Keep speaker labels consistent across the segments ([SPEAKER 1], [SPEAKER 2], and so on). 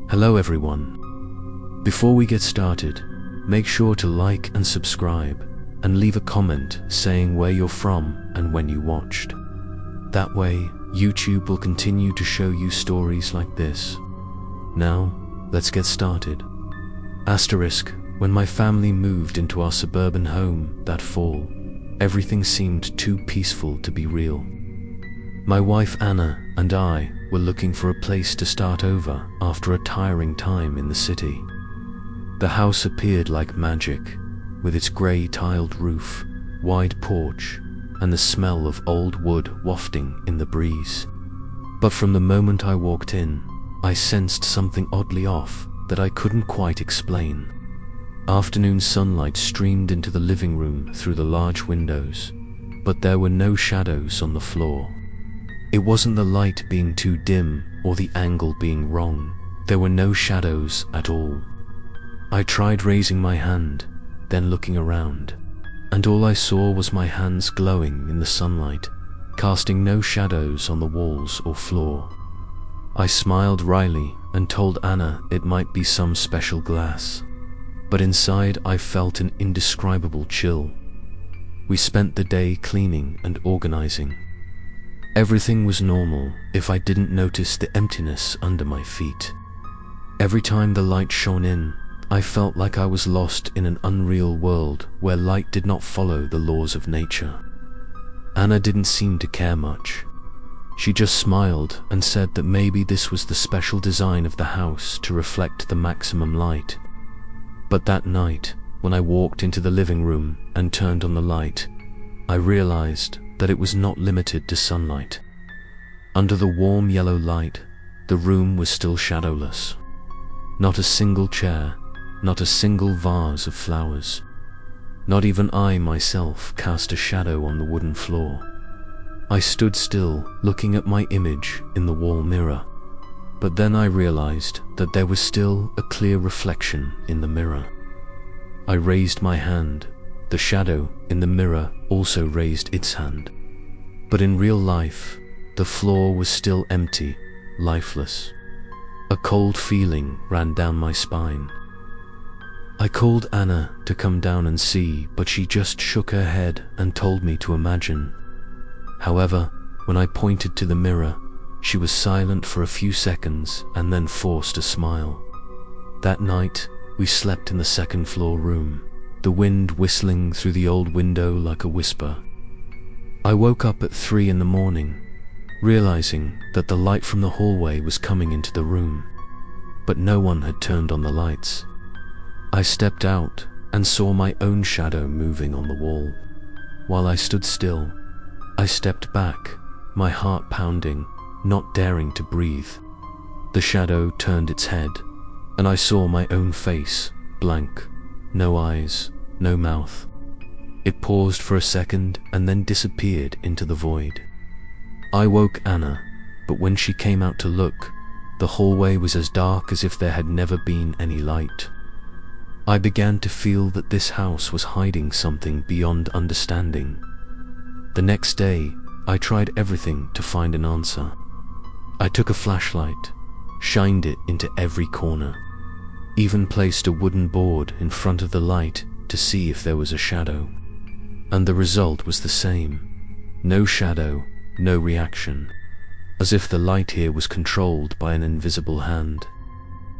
[SPEAKER 1] Hello everyone. Before we get started, make sure to like and subscribe, and leave a comment saying where you're from and when you watched. That way, YouTube will continue to show you stories like this. Now, let's get started. Asterisk, when my family moved into our suburban home that fall, everything seemed too peaceful to be real. My wife Anna and I were looking for a place to start over after a tiring time in the city. The house appeared like magic, with its grey tiled roof, wide porch, and the smell of old wood wafting in the breeze. But from the moment I walked in, I sensed something oddly off that I couldn't quite explain. Afternoon sunlight streamed into the living room through the large windows, but there were no shadows on the floor. It wasn't the light being too dim or the angle being wrong. There were no shadows at all. I tried raising my hand, then looking around, and all I saw was my hands glowing in the sunlight, casting no shadows on the walls or floor. I smiled wryly and told Anna it might be some special glass, but inside I felt an indescribable chill. We spent the day cleaning and organizing. Everything was normal if I didn't notice the emptiness under my feet. Every time the light shone in, I felt like I was lost in an unreal world where light did not follow the laws of nature. Anna didn't seem to care much. She just smiled and said that maybe this was the special design of the house to reflect the maximum light. But that night, when I walked into the living room and turned on the light, I realized that it was not limited to sunlight. Under the warm yellow light, the room was still shadowless. Not a single chair, not a single vase of flowers. Not even I myself cast a shadow on the wooden floor. I stood still, looking at my image in the wall mirror. But then I realized that there was still a clear reflection in the mirror. I raised my hand. The shadow in the mirror also raised its hand. But in real life, the floor was still empty, lifeless. A cold feeling ran down my spine. I called Anna to come down and see, but she just shook her head and told me to imagine. However, when I pointed to the mirror, she was silent for a few seconds and then forced a smile. That night, we slept in the second floor room, the wind whistling through the old window like a whisper. I woke up at 3 in the morning, realizing that the light from the hallway was coming into the room, but no one had turned on the lights. I stepped out and saw my own shadow moving on the wall. While I stood still, I stepped back, my heart pounding, not daring to breathe. The shadow turned its head, and I saw my own face, blank, no eyes, no mouth. It paused for a second and then disappeared into the void. I woke Anna, but when she came out to look, the hallway was as dark as if there had never been any light. I began to feel that this house was hiding something beyond understanding. The next day, I tried everything to find an answer. I took a flashlight, shined it into every corner, even placed a wooden board in front of the light to see if there was a shadow. And the result was the same. No shadow, no reaction, as if the light here was controlled by an invisible hand.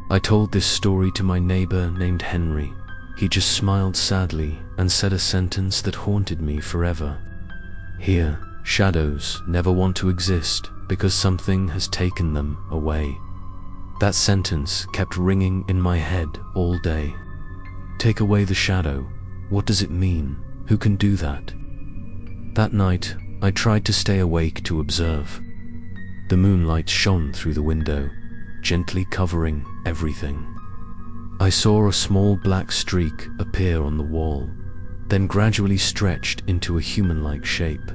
[SPEAKER 1] I told this story to my neighbor named Henry. He just smiled sadly and said a sentence that haunted me forever. Here, shadows never want to exist because something has taken them away. That sentence kept ringing in my head all day. Take away the shadow. What does it mean? Who can do that? That night, I tried to stay awake to observe. The moonlight shone through the window, gently covering everything. I saw a small black streak appear on the wall, then gradually stretched into a human-like shape.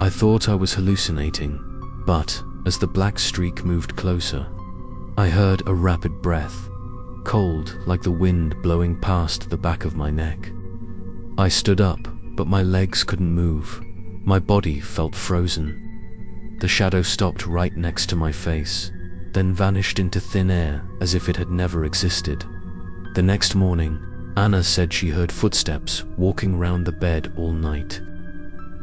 [SPEAKER 1] I thought I was hallucinating, but as the black streak moved closer, I heard a rapid breath, cold like the wind blowing past the back of my neck. I stood up, but my legs couldn't move. My body felt frozen. The shadow stopped right next to my face, then vanished into thin air as if it had never existed. The next morning, Anna said she heard footsteps walking round the bed all night.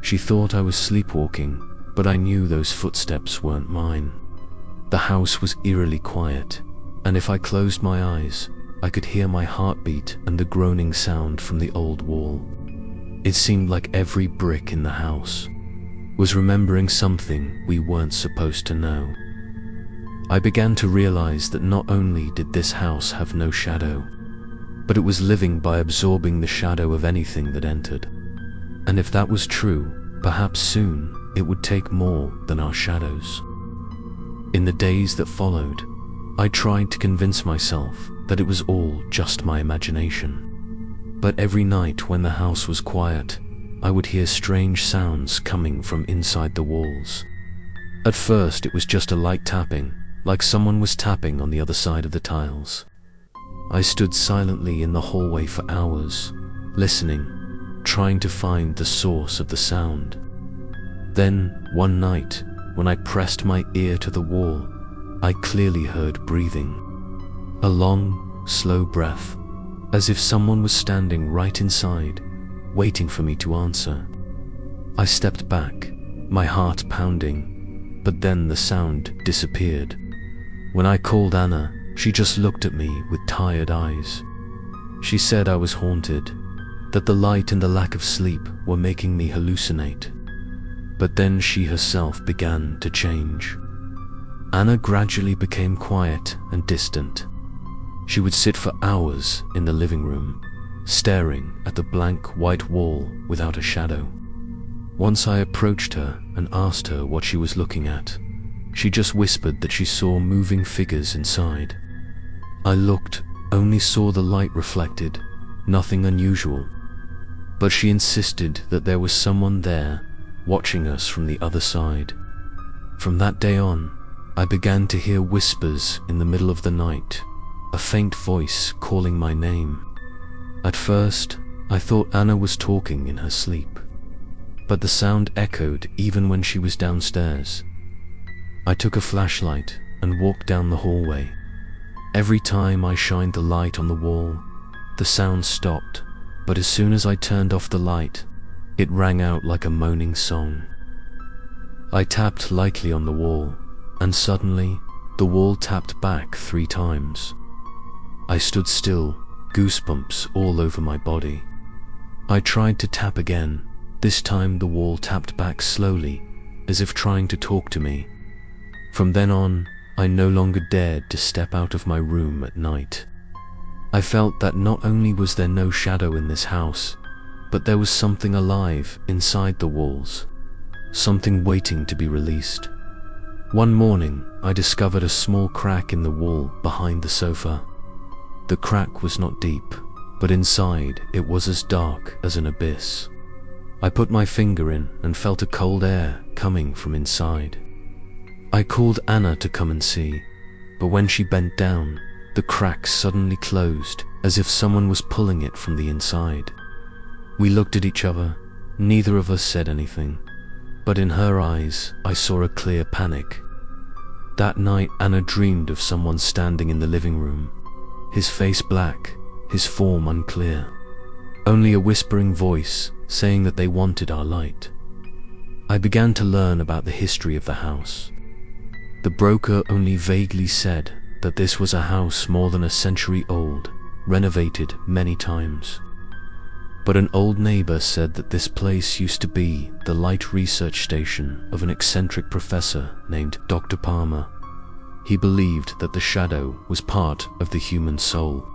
[SPEAKER 1] She thought I was sleepwalking, but I knew those footsteps weren't mine. The house was eerily quiet, and if I closed my eyes, I could hear my heartbeat and the groaning sound from the old wall. It seemed like every brick in the house was remembering something we weren't supposed to know. I began to realize that not only did this house have no shadow, but it was living by absorbing the shadow of anything that entered. And if that was true, perhaps soon it would take more than our shadows. In the days that followed, I tried to convince myself that it was all just my imagination. But every night when the house was quiet, I would hear strange sounds coming from inside the walls. At first it was just a light tapping, like someone was tapping on the other side of the tiles. I stood silently in the hallway for hours, listening, trying to find the source of the sound. Then, one night, when I pressed my ear to the wall, I clearly heard breathing. A long, slow breath, as if someone was standing right inside, waiting for me to answer. I stepped back, my heart pounding, but then the sound disappeared. When I called Anna, she just looked at me with tired eyes. She said I was haunted, that the light and the lack of sleep were making me hallucinate. But then she herself began to change. Anna gradually became quiet and distant. She would sit for hours in the living room, staring at the blank white wall without a shadow. Once I approached her and asked her what she was looking at. She just whispered that she saw moving figures inside. I looked, only saw the light reflected, nothing unusual. But she insisted that there was someone there, watching us from the other side. From that day on, I began to hear whispers in the middle of the night, a faint voice calling my name. At first, I thought Anna was talking in her sleep, but the sound echoed even when she was downstairs. I took a flashlight and walked down the hallway. Every time I shined the light on the wall, the sound stopped, but as soon as I turned off the light, it rang out like a moaning song. I tapped lightly on the wall, and suddenly, the wall tapped back 3 times. I stood still, goosebumps all over my body. I tried to tap again. This time the wall tapped back slowly, as if trying to talk to me. From then on, I no longer dared to step out of my room at night. I felt that not only was there no shadow in this house, but there was something alive inside the walls, something waiting to be released. One morning, I discovered a small crack in the wall behind the sofa. The crack was not deep, but inside it was as dark as an abyss. I put my finger in and felt a cold air coming from inside. I called Anna to come and see, but when she bent down, the crack suddenly closed as if someone was pulling it from the inside. We looked at each other, neither of us said anything, but in her eyes I saw a clear panic. That night Anna dreamed of someone standing in the living room, his face black, his form unclear, only a whispering voice saying that they wanted our light. I began to learn about the history of the house. The broker only vaguely said that this was a house more than a century old, renovated many times. But an old neighbor said that this place used to be the light research station of an eccentric professor named Dr. Palmer. He believed that the shadow was part of the human soul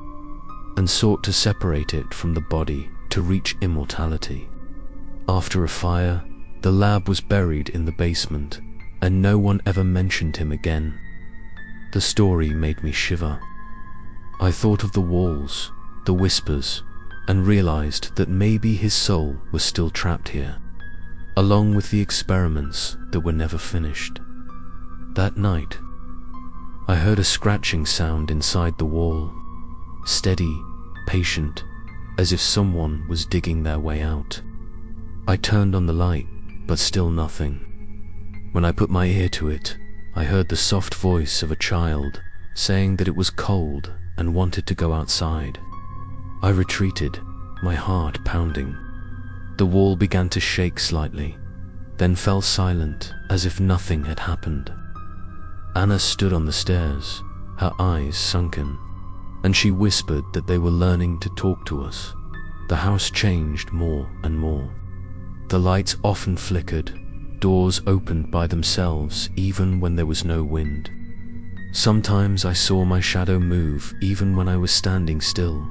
[SPEAKER 1] and sought to separate it from the body to reach immortality. After a fire, the lab was buried in the basement, and no one ever mentioned him again. The story made me shiver. I thought of the walls, the whispers, and realized that maybe his soul was still trapped here, along with the experiments that were never finished. That night, I heard a scratching sound inside the wall, steady, patient, as if someone was digging their way out. I turned on the light, but still nothing. When I put my ear to it, I heard the soft voice of a child saying that it was cold and wanted to go outside. I retreated, my heart pounding. The wall began to shake slightly, then fell silent as if nothing had happened. Anna stood on the stairs, her eyes sunken, and she whispered that they were learning to talk to us. The house changed more and more. The lights often flickered, doors opened by themselves even when there was no wind. Sometimes I saw my shadow move even when I was standing still.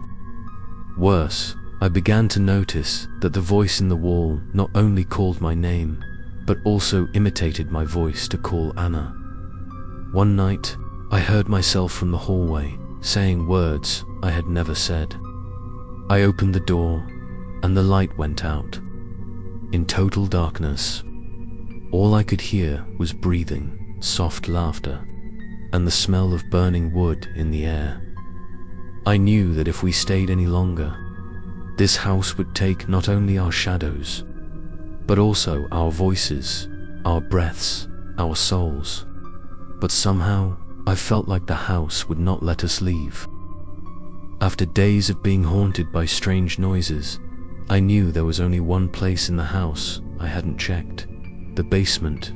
[SPEAKER 1] Worse, I began to notice that the voice in the wall not only called my name, but also imitated my voice to call Anna. One night, I heard myself from the hallway saying words I had never said. I opened the door, and the light went out. In total darkness, all I could hear was breathing, soft laughter, and the smell of burning wood in the air. I knew that if we stayed any longer, this house would take not only our shadows, but also our voices, our breaths, our souls. But somehow, I felt like the house would not let us leave. After days of being haunted by strange noises, I knew there was only one place in the house I hadn't checked: the basement.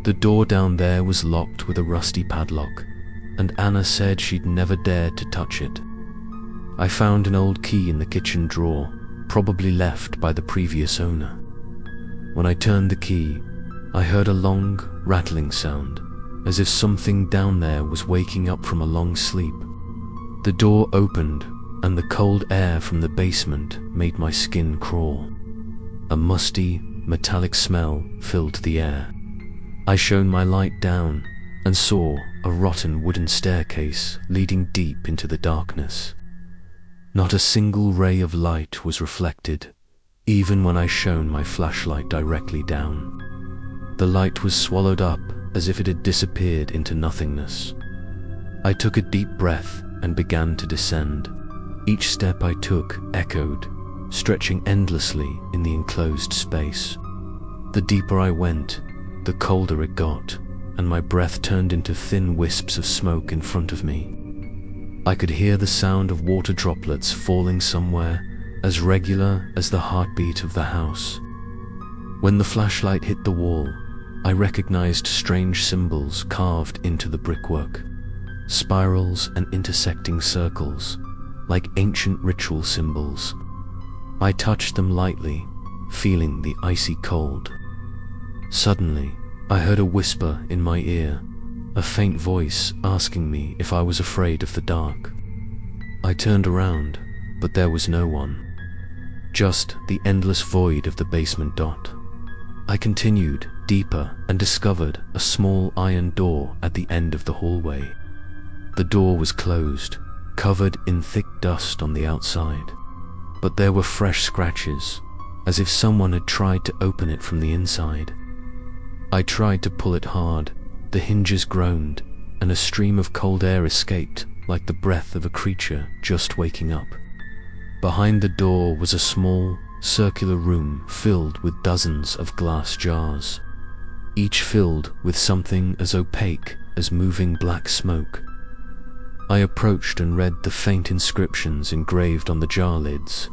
[SPEAKER 1] The door down there was locked with a rusty padlock, and Anna said she'd never dared to touch it. I found an old key in the kitchen drawer, probably left by the previous owner. When I turned the key, I heard a long, rattling sound, as if something down there was waking up from a long sleep. The door opened, and the cold air from the basement made my skin crawl. A musty, metallic smell filled the air. I shone my light down and saw a rotten wooden staircase leading deep into the darkness. Not a single ray of light was reflected, even when I shone my flashlight directly down. The light was swallowed up as if it had disappeared into nothingness. I took a deep breath and began to descend. Each step I took echoed, stretching endlessly in the enclosed space. The deeper I went, the colder it got, and my breath turned into thin wisps of smoke in front of me. I could hear the sound of water droplets falling somewhere, as regular as the heartbeat of the house. When the flashlight hit the wall, I recognized strange symbols carved into the brickwork. Spirals and intersecting circles, like ancient ritual symbols. I touched them lightly, feeling the icy cold. Suddenly, I heard a whisper in my ear, a faint voice asking me if I was afraid of the dark. I turned around, but there was no one. Just the endless void of the basement dot. I continued deeper and discovered a small iron door at the end of the hallway. The door was closed, covered in thick dust on the outside, but there were fresh scratches, as if someone had tried to open it from the inside. I tried to pull it hard, the hinges groaned, and a stream of cold air escaped like the breath of a creature just waking up. Behind the door was a small, circular room filled with dozens of glass jars, each filled with something as opaque as moving black smoke. I approached and read the faint inscriptions engraved on the jar lids,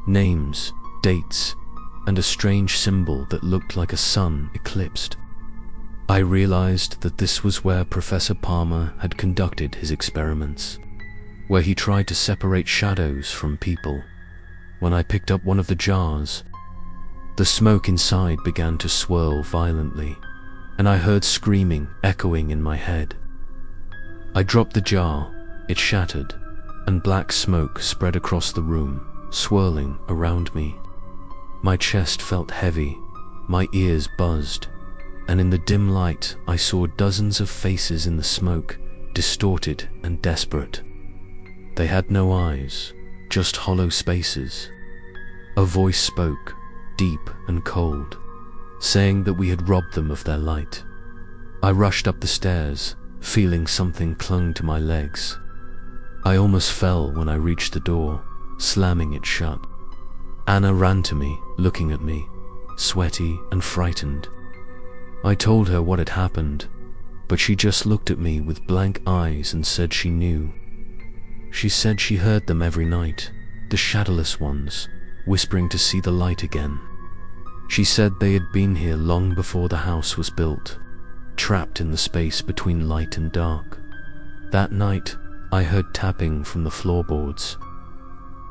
[SPEAKER 1] names, dates, and a strange symbol that looked like a sun eclipsed. I realized that this was where Professor Palmer had conducted his experiments, where he tried to separate shadows from people. When I picked up one of the jars, the smoke inside began to swirl violently, and I heard screaming echoing in my head. I dropped the jar, it shattered, and black smoke spread across the room, swirling around me. My chest felt heavy, my ears buzzed, and in the dim light I saw dozens of faces in the smoke, distorted and desperate. They had no eyes, just hollow spaces. A voice spoke, deep and cold, saying that we had robbed them of their light. I rushed up the stairs, feeling something clung to my legs. I almost fell when I reached the door, slamming it shut. Anna ran to me, looking at me, sweaty and frightened. I told her what had happened, but she just looked at me with blank eyes and said she knew. She said she heard them every night, the shadowless ones, whispering to see the light again. She said they had been here long before the house was built, trapped in the space between light and dark. That night, I heard tapping from the floorboards.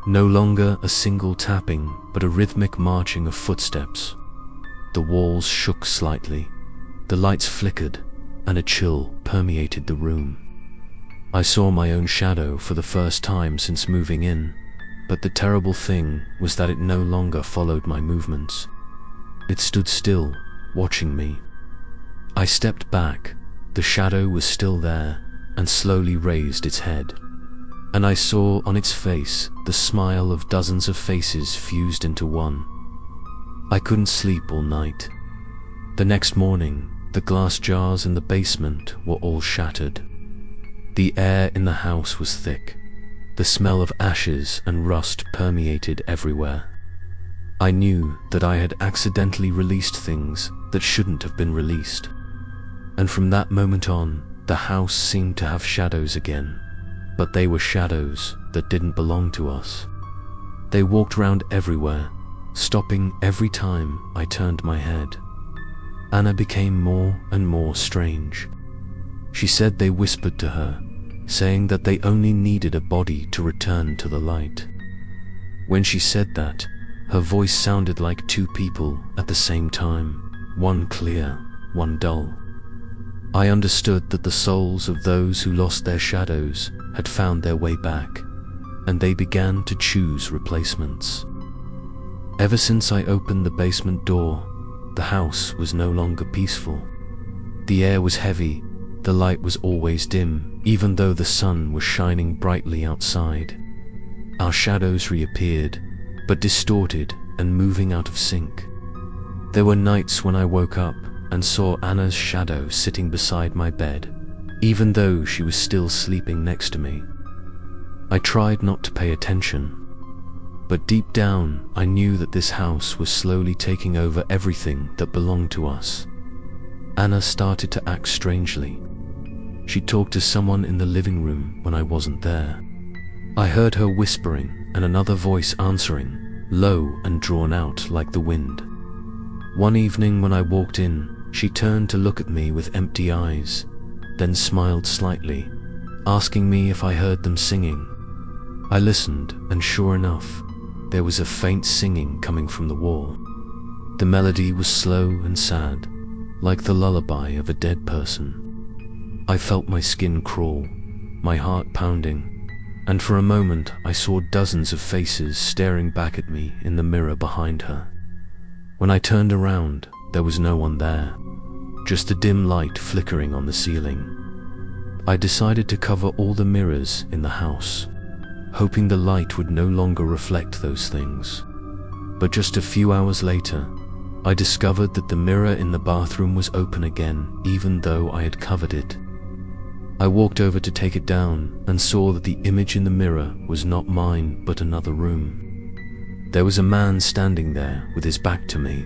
[SPEAKER 1] No longer a single tapping, but a rhythmic marching of footsteps. The walls shook slightly, the lights flickered, and a chill permeated the room. I saw my own shadow for the first time since moving in, but the terrible thing was that it no longer followed my movements. It stood still, watching me. I stepped back, the shadow was still there, and slowly raised its head. And I saw on its face the smile of dozens of faces fused into one. I couldn't sleep all night. The next morning, the glass jars in the basement were all shattered. The air in the house was thick. The smell of ashes and rust permeated everywhere. I knew that I had accidentally released things that shouldn't have been released. And from that moment on, the house seemed to have shadows again, but they were shadows that didn't belong to us. They walked round everywhere, stopping every time I turned my head. Anna became more and more strange. She said they whispered to her, saying that they only needed a body to return to the light. When she said that, her voice sounded like two people at the same time, one clear, one dull. I understood that the souls of those who lost their shadows had found their way back, and they began to choose replacements. Ever since I opened the basement door, the house was no longer peaceful. The air was heavy, the light was always dim, even though the sun was shining brightly outside. Our shadows reappeared, but distorted and moving out of sync. There were nights when I woke up and saw Anna's shadow sitting beside my bed, even though she was still sleeping next to me. I tried not to pay attention, but deep down I knew that this house was slowly taking over everything that belonged to us. Anna started to act strangely. She talked to someone in the living room when I wasn't there. I heard her whispering and another voice answering, low and drawn out like the wind. One evening when I walked in, she turned to look at me with empty eyes, then smiled slightly, asking me if I heard them singing. I listened, and sure enough, there was a faint singing coming from the wall. The melody was slow and sad, like the lullaby of a dead person. I felt my skin crawl, my heart pounding, and for a moment I saw dozens of faces staring back at me in the mirror behind her. When I turned around, there was no one there, just a dim light flickering on the ceiling. I decided to cover all the mirrors in the house, hoping the light would no longer reflect those things. But just a few hours later, I discovered that the mirror in the bathroom was open again, even though I had covered it. I walked over to take it down and saw that the image in the mirror was not mine but another room. There was a man standing there with his back to me.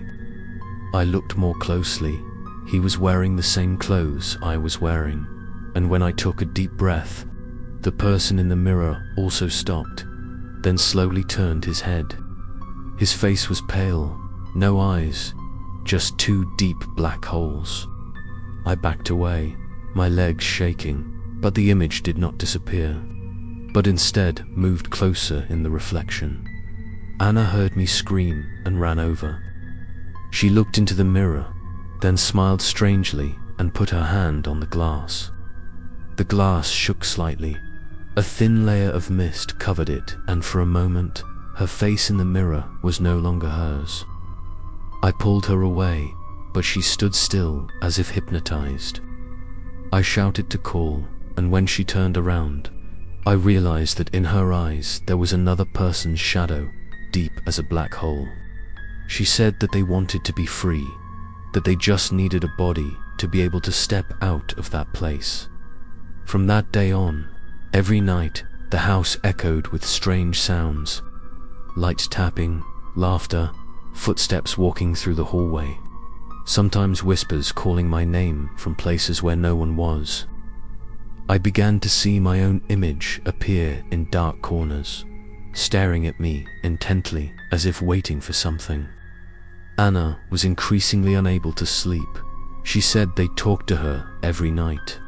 [SPEAKER 1] I looked more closely. He was wearing the same clothes I was wearing, and when I took a deep breath, the person in the mirror also stopped, then slowly turned his head. His face was pale, no eyes, just two deep black holes. I backed away, my legs shaking, but the image did not disappear, but instead moved closer in the reflection. Anna heard me scream and ran over. She looked into the mirror, then smiled strangely and put her hand on the glass. The glass shook slightly. A thin layer of mist covered it, and for a moment, her face in the mirror was no longer hers. I pulled her away, but she stood still as if hypnotized. I shouted to call, and when she turned around, I realized that in her eyes there was another person's shadow, deep as a black hole. She said that they wanted to be free, that they just needed a body to be able to step out of that place. From that day on, every night the house echoed with strange sounds, light tapping, laughter, footsteps walking through the hallway. sometimes whispers calling my name from places where no one was. I began to see my own image appear in dark corners, staring at me intently as if waiting for something. Anna was increasingly unable to sleep. She said they talked to her every night,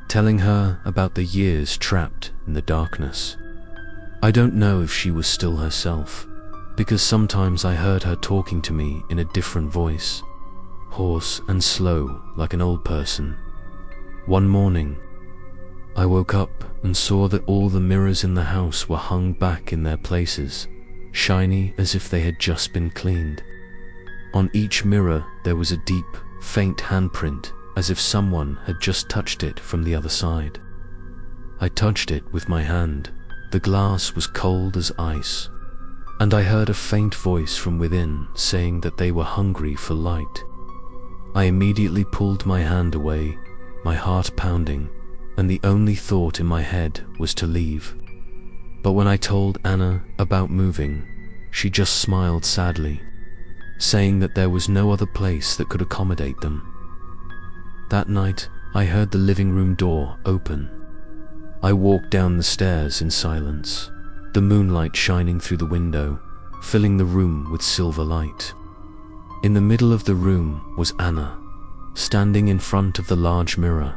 [SPEAKER 1] telling her about the years trapped in the darkness. I don't know if she was still herself, because sometimes I heard her talking to me in a different voice, hoarse and slow like an old person. One morning, I woke up and saw that all the mirrors in the house were hung back in their places, shiny as if they had just been cleaned. On each mirror there was a deep, faint handprint, as if someone had just touched it from the other side. I touched it with my hand. The glass was cold as ice, and I heard a faint voice from within saying that they were hungry for light. I immediately pulled my hand away, my heart pounding, and the only thought in my head was to leave. But when I told Anna about moving, she just smiled sadly, saying that there was no other place that could accommodate them. That night, I heard the living room door open. I walked down the stairs in silence, the moonlight shining through the window, filling the room with silver light. In the middle of the room was Anna, standing in front of the large mirror,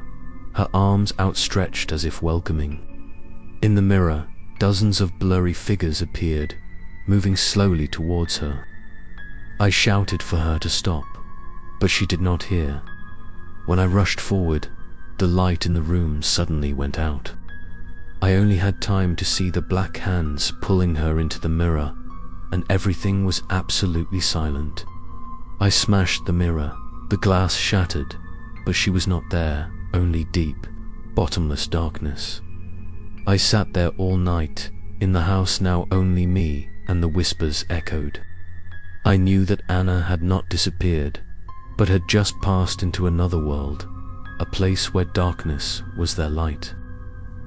[SPEAKER 1] her arms outstretched as if welcoming. In the mirror, dozens of blurry figures appeared, moving slowly towards her. I shouted for her to stop, but she did not hear. When I rushed forward, the light in the room suddenly went out. I only had time to see the black hands pulling her into the mirror, and everything was absolutely silent. I smashed the mirror, the glass shattered, but she was not there, only deep, bottomless darkness. I sat there all night, in the house now only me, and the whispers echoed. I knew that Anna had not disappeared, but had just passed into another world, a place where darkness was their light.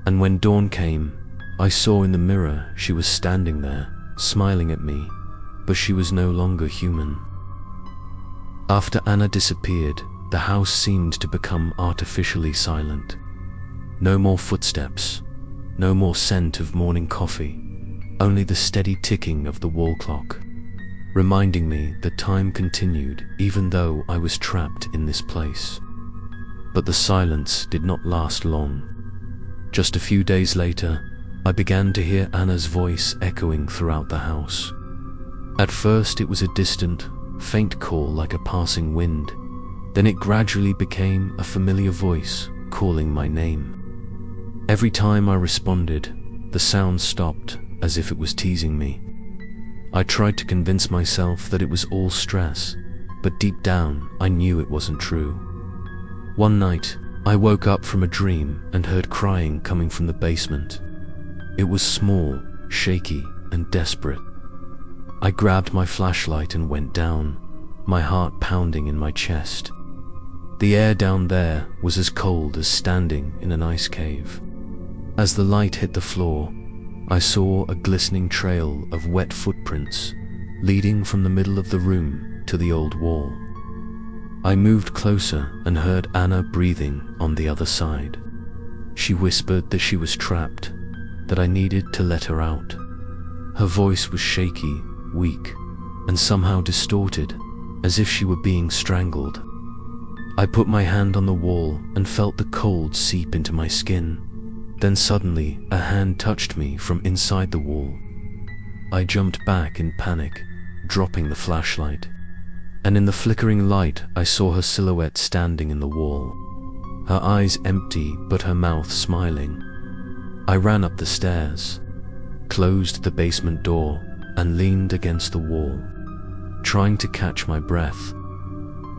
[SPEAKER 1] And when dawn came, I saw in the mirror she was standing there, smiling at me, but she was no longer human. After Anna disappeared, the house seemed to become artificially silent. No more footsteps, no more scent of morning coffee, only the steady ticking of the wall clock, reminding me that time continued even though I was trapped in this place. But the silence did not last long. Just a few days later, I began to hear Anna's voice echoing throughout the house. At first it was a distant, faint call like a passing wind. Then it gradually became a familiar voice calling my name. Every time I responded, the sound stopped as if it was teasing me. I tried to convince myself that it was all stress, but deep down I knew it wasn't true. One night, I woke up from a dream and heard crying coming from the basement. It was small, shaky, and desperate. I grabbed my flashlight and went down, my heart pounding in my chest. The air down there was as cold as standing in an ice cave. As the light hit the floor, I saw a glistening trail of wet footprints leading from the middle of the room to the old wall. I moved closer and heard Anna breathing on the other side. She whispered that she was trapped, that I needed to let her out. Her voice was shaky, weak, and somehow distorted, as if she were being strangled. I put my hand on the wall and felt the cold seep into my skin. Then suddenly, a hand touched me from inside the wall. I jumped back in panic, dropping the flashlight. And in the flickering light, I saw her silhouette standing in the wall, her eyes empty but her mouth smiling. I ran up the stairs, closed the basement door, and leaned against the wall, trying to catch my breath.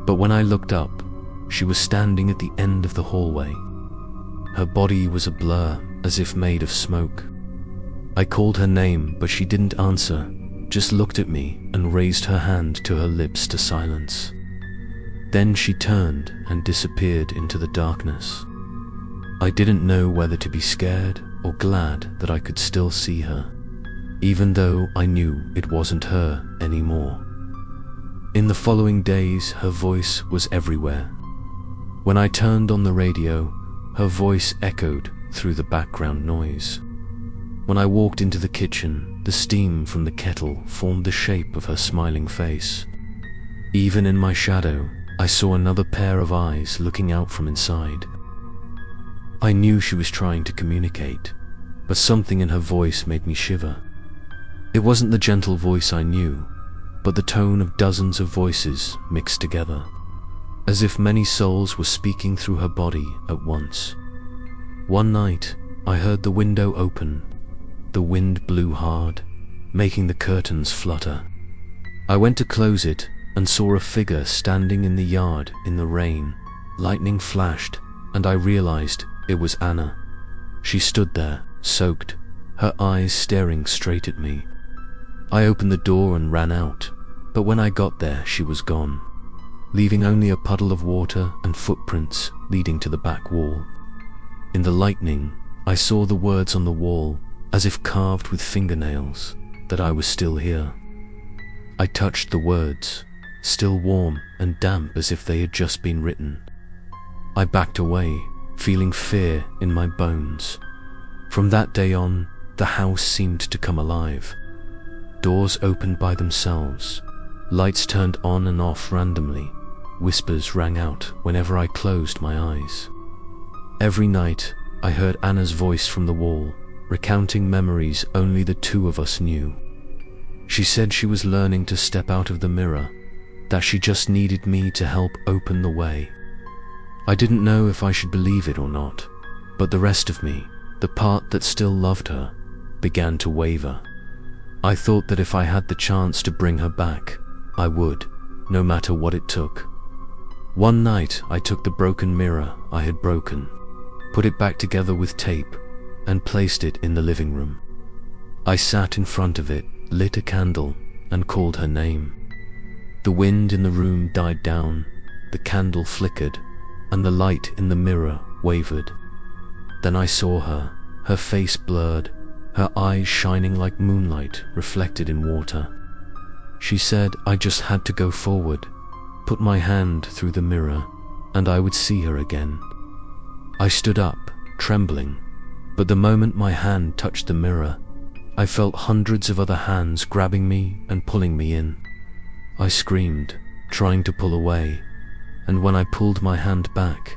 [SPEAKER 1] But when I looked up, she was standing at the end of the hallway. Her body was a blur, as if made of smoke. I called her name, but she didn't answer, just looked at me and raised her hand to her lips to silence. Then she turned and disappeared into the darkness. I didn't know whether to be scared or glad that I could still see her, even though I knew it wasn't her anymore. In the following days, her voice was everywhere. When I turned on the radio, her voice echoed through the background noise. When I walked into the kitchen, the steam from the kettle formed the shape of her smiling face. Even in my shadow, I saw another pair of eyes looking out from inside. I knew she was trying to communicate, but something in her voice made me shiver. It wasn't the gentle voice I knew, but the tone of dozens of voices mixed together, as if many souls were speaking through her body at once. One night, I heard the window open. The wind blew hard, making the curtains flutter. I went to close it and saw a figure standing in the yard in the rain. Lightning flashed, and I realized it was Anna. She stood there, soaked, her eyes staring straight at me. I opened the door and ran out, but when I got there, she was gone, leaving only a puddle of water and footprints leading to the back wall. In the lightning, I saw the words on the wall, as if carved with fingernails, that I was still here. I touched the words, still warm and damp as if they had just been written. I backed away, feeling fear in my bones. From that day on, the house seemed to come alive. Doors opened by themselves, lights turned on and off randomly, whispers rang out whenever I closed my eyes. Every night, I heard Anna's voice from the wall, recounting memories only the two of us knew. She said she was learning to step out of the mirror, that she just needed me to help open the way. I didn't know if I should believe it or not, but the rest of me, the part that still loved her, began to waver. I thought that if I had the chance to bring her back, I would, no matter what it took. One night, I took the broken mirror I had broken, put it back together with tape, and placed it in the living room. I sat in front of it, lit a candle, and called her name. The wind in the room died down, the candle flickered, and the light in the mirror wavered. Then I saw her face blurred, her eyes shining like moonlight reflected in water. She said I just had to go forward, put my hand through the mirror, and I would see her again. I stood up, trembling, but the moment my hand touched the mirror, I felt hundreds of other hands grabbing me and pulling me in. I screamed, trying to pull away, and when I pulled my hand back,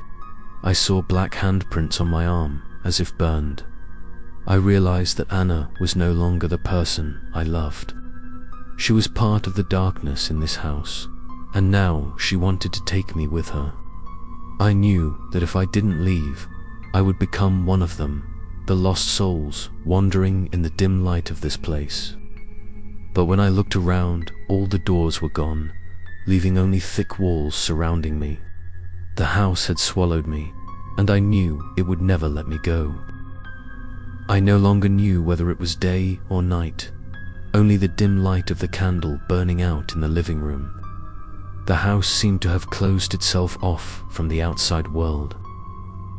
[SPEAKER 1] I saw black handprints on my arm, as if burned. I realized that Anna was no longer the person I loved. She was part of the darkness in this house, and now she wanted to take me with her. I knew that if I didn't leave, I would become one of them, the lost souls wandering in the dim light of this place. But when I looked around, all the doors were gone, leaving only thick walls surrounding me. The house had swallowed me, and I knew it would never let me go. I no longer knew whether it was day or night, only the dim light of the candle burning out in the living room. The house seemed to have closed itself off from the outside world.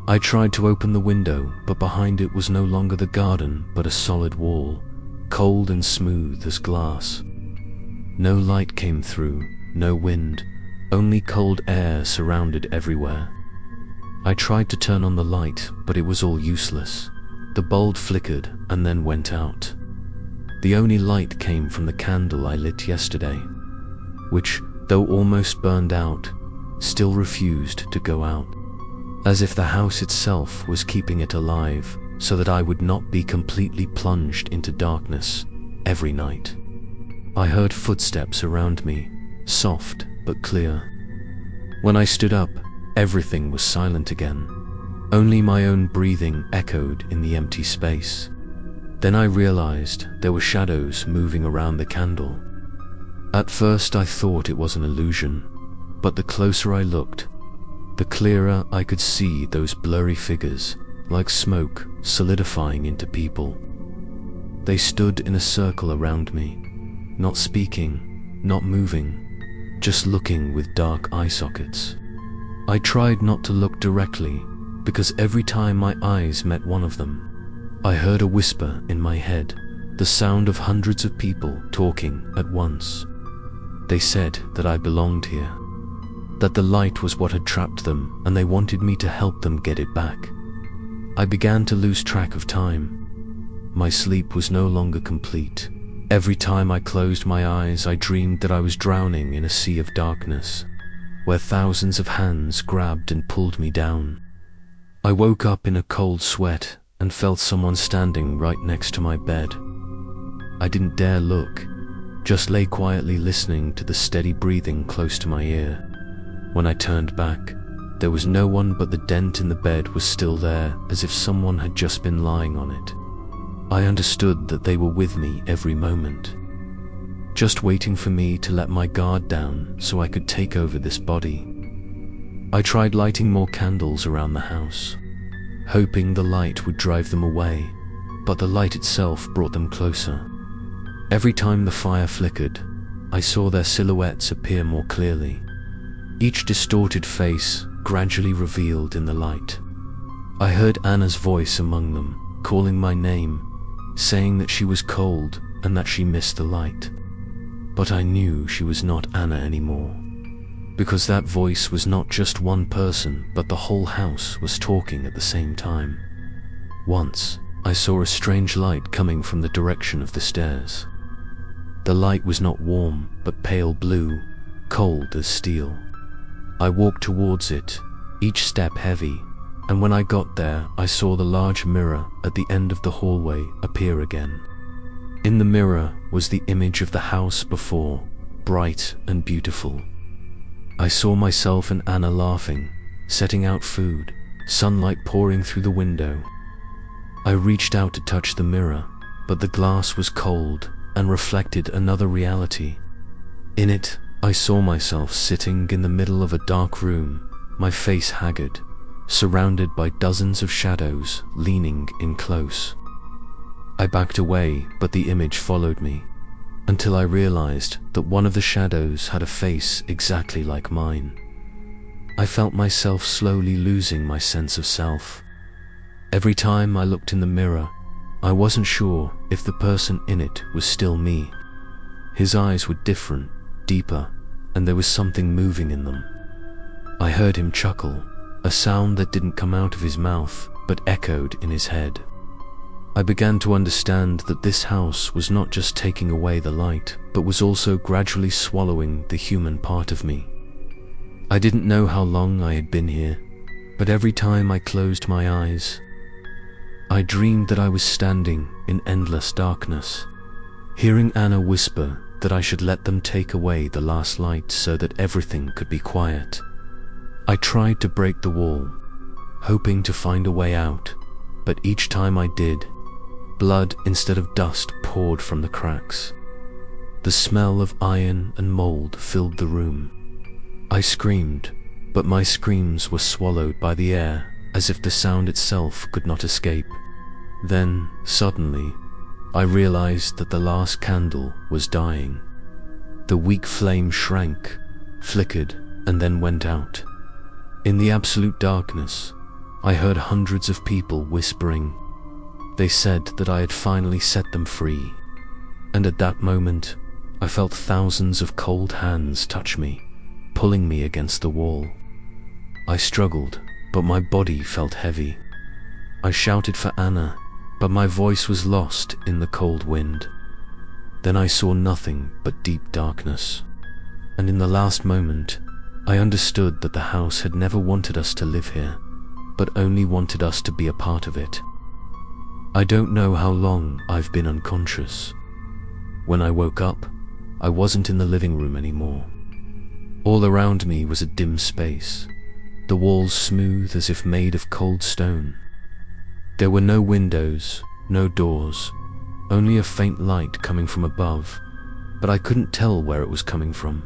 [SPEAKER 1] I tried to open the window, but behind it was no longer the garden, but a solid wall, cold and smooth as glass. No light came through, no wind, only cold air surrounded everywhere. I tried to turn on the light, but it was all useless. The bulb flickered and then went out. The only light came from the candle I lit yesterday, which, though almost burned out, still refused to go out, as if the house itself was keeping it alive so that I would not be completely plunged into darkness every night. I heard footsteps around me, soft but clear. When I stood up, everything was silent again. Only my own breathing echoed in the empty space. Then I realized there were shadows moving around the candle. At first I thought it was an illusion, but the closer I looked, the clearer I could see those blurry figures, like smoke solidifying into people. They stood in a circle around me, not speaking, not moving, just looking with dark eye sockets. I tried not to look directly, because every time my eyes met one of them, I heard a whisper in my head, the sound of hundreds of people talking at once. They said that I belonged here, that the light was what had trapped them, and they wanted me to help them get it back. I began to lose track of time. My sleep was no longer complete. Every time I closed my eyes, I dreamed that I was drowning in a sea of darkness, where thousands of hands grabbed and pulled me down. I woke up in a cold sweat and felt someone standing right next to my bed. I didn't dare look, just lay quietly listening to the steady breathing close to my ear. When I turned back, there was no one, but the dent in the bed was still there, as if someone had just been lying on it. I understood that they were with me every moment, just waiting for me to let my guard down so I could take over this body. I tried lighting more candles around the house, hoping the light would drive them away, but the light itself brought them closer. Every time the fire flickered, I saw their silhouettes appear more clearly, each distorted face gradually revealed in the light. I heard Anna's voice among them, calling my name, saying that she was cold and that she missed the light. But I knew she was not Anna anymore, because that voice was not just one person, but the whole house was talking at the same time. Once, I saw a strange light coming from the direction of the stairs. The light was not warm, but pale blue, cold as steel. I walked towards it, each step heavy, and when I got there, I saw the large mirror at the end of the hallway appear again. In the mirror was the image of the house before, bright and beautiful. I saw myself and Anna laughing, setting out food, sunlight pouring through the window. I reached out to touch the mirror, but the glass was cold and reflected another reality. In it, I saw myself sitting in the middle of a dark room, my face haggard, surrounded by dozens of shadows leaning in close. I backed away, but the image followed me, until I realized that one of the shadows had a face exactly like mine. I felt myself slowly losing my sense of self. Every time I looked in the mirror, I wasn't sure if the person in it was still me. His eyes were different, deeper, and there was something moving in them. I heard him chuckle, a sound that didn't come out of his mouth, but echoed in his head. I began to understand that this house was not just taking away the light, but was also gradually swallowing the human part of me. I didn't know how long I had been here, but every time I closed my eyes, I dreamed that I was standing in endless darkness, hearing Anna whisper that I should let them take away the last light so that everything could be quiet. I tried to break the wall, hoping to find a way out, but each time I did, blood instead of dust poured from the cracks. The smell of iron and mold filled the room. I screamed, but my screams were swallowed by the air, as if the sound itself could not escape. Then, suddenly, I realized that the last candle was dying. The weak flame shrank, flickered, and then went out. In the absolute darkness, I heard hundreds of people whispering. They said that I had finally set them free, and at that moment, I felt thousands of cold hands touch me, pulling me against the wall. I struggled, but my body felt heavy. I shouted for Anna, but my voice was lost in the cold wind. Then I saw nothing but deep darkness, and in the last moment, I understood that the house had never wanted us to live here, but only wanted us to be a part of it. I don't know how long I've been unconscious. When I woke up, I wasn't in the living room anymore. All around me was a dim space, the walls smooth as if made of cold stone. There were no windows, no doors, only a faint light coming from above, but I couldn't tell where it was coming from.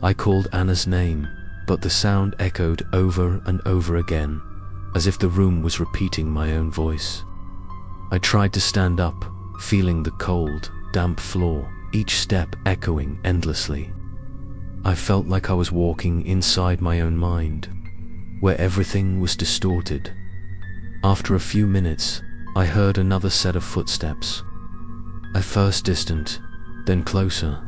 [SPEAKER 1] I called Anna's name, but the sound echoed over and over again, as if the room was repeating my own voice. I tried to stand up, feeling the cold, damp floor, each step echoing endlessly. I felt like I was walking inside my own mind, where everything was distorted. After a few minutes, I heard another set of footsteps. At first distant, then closer.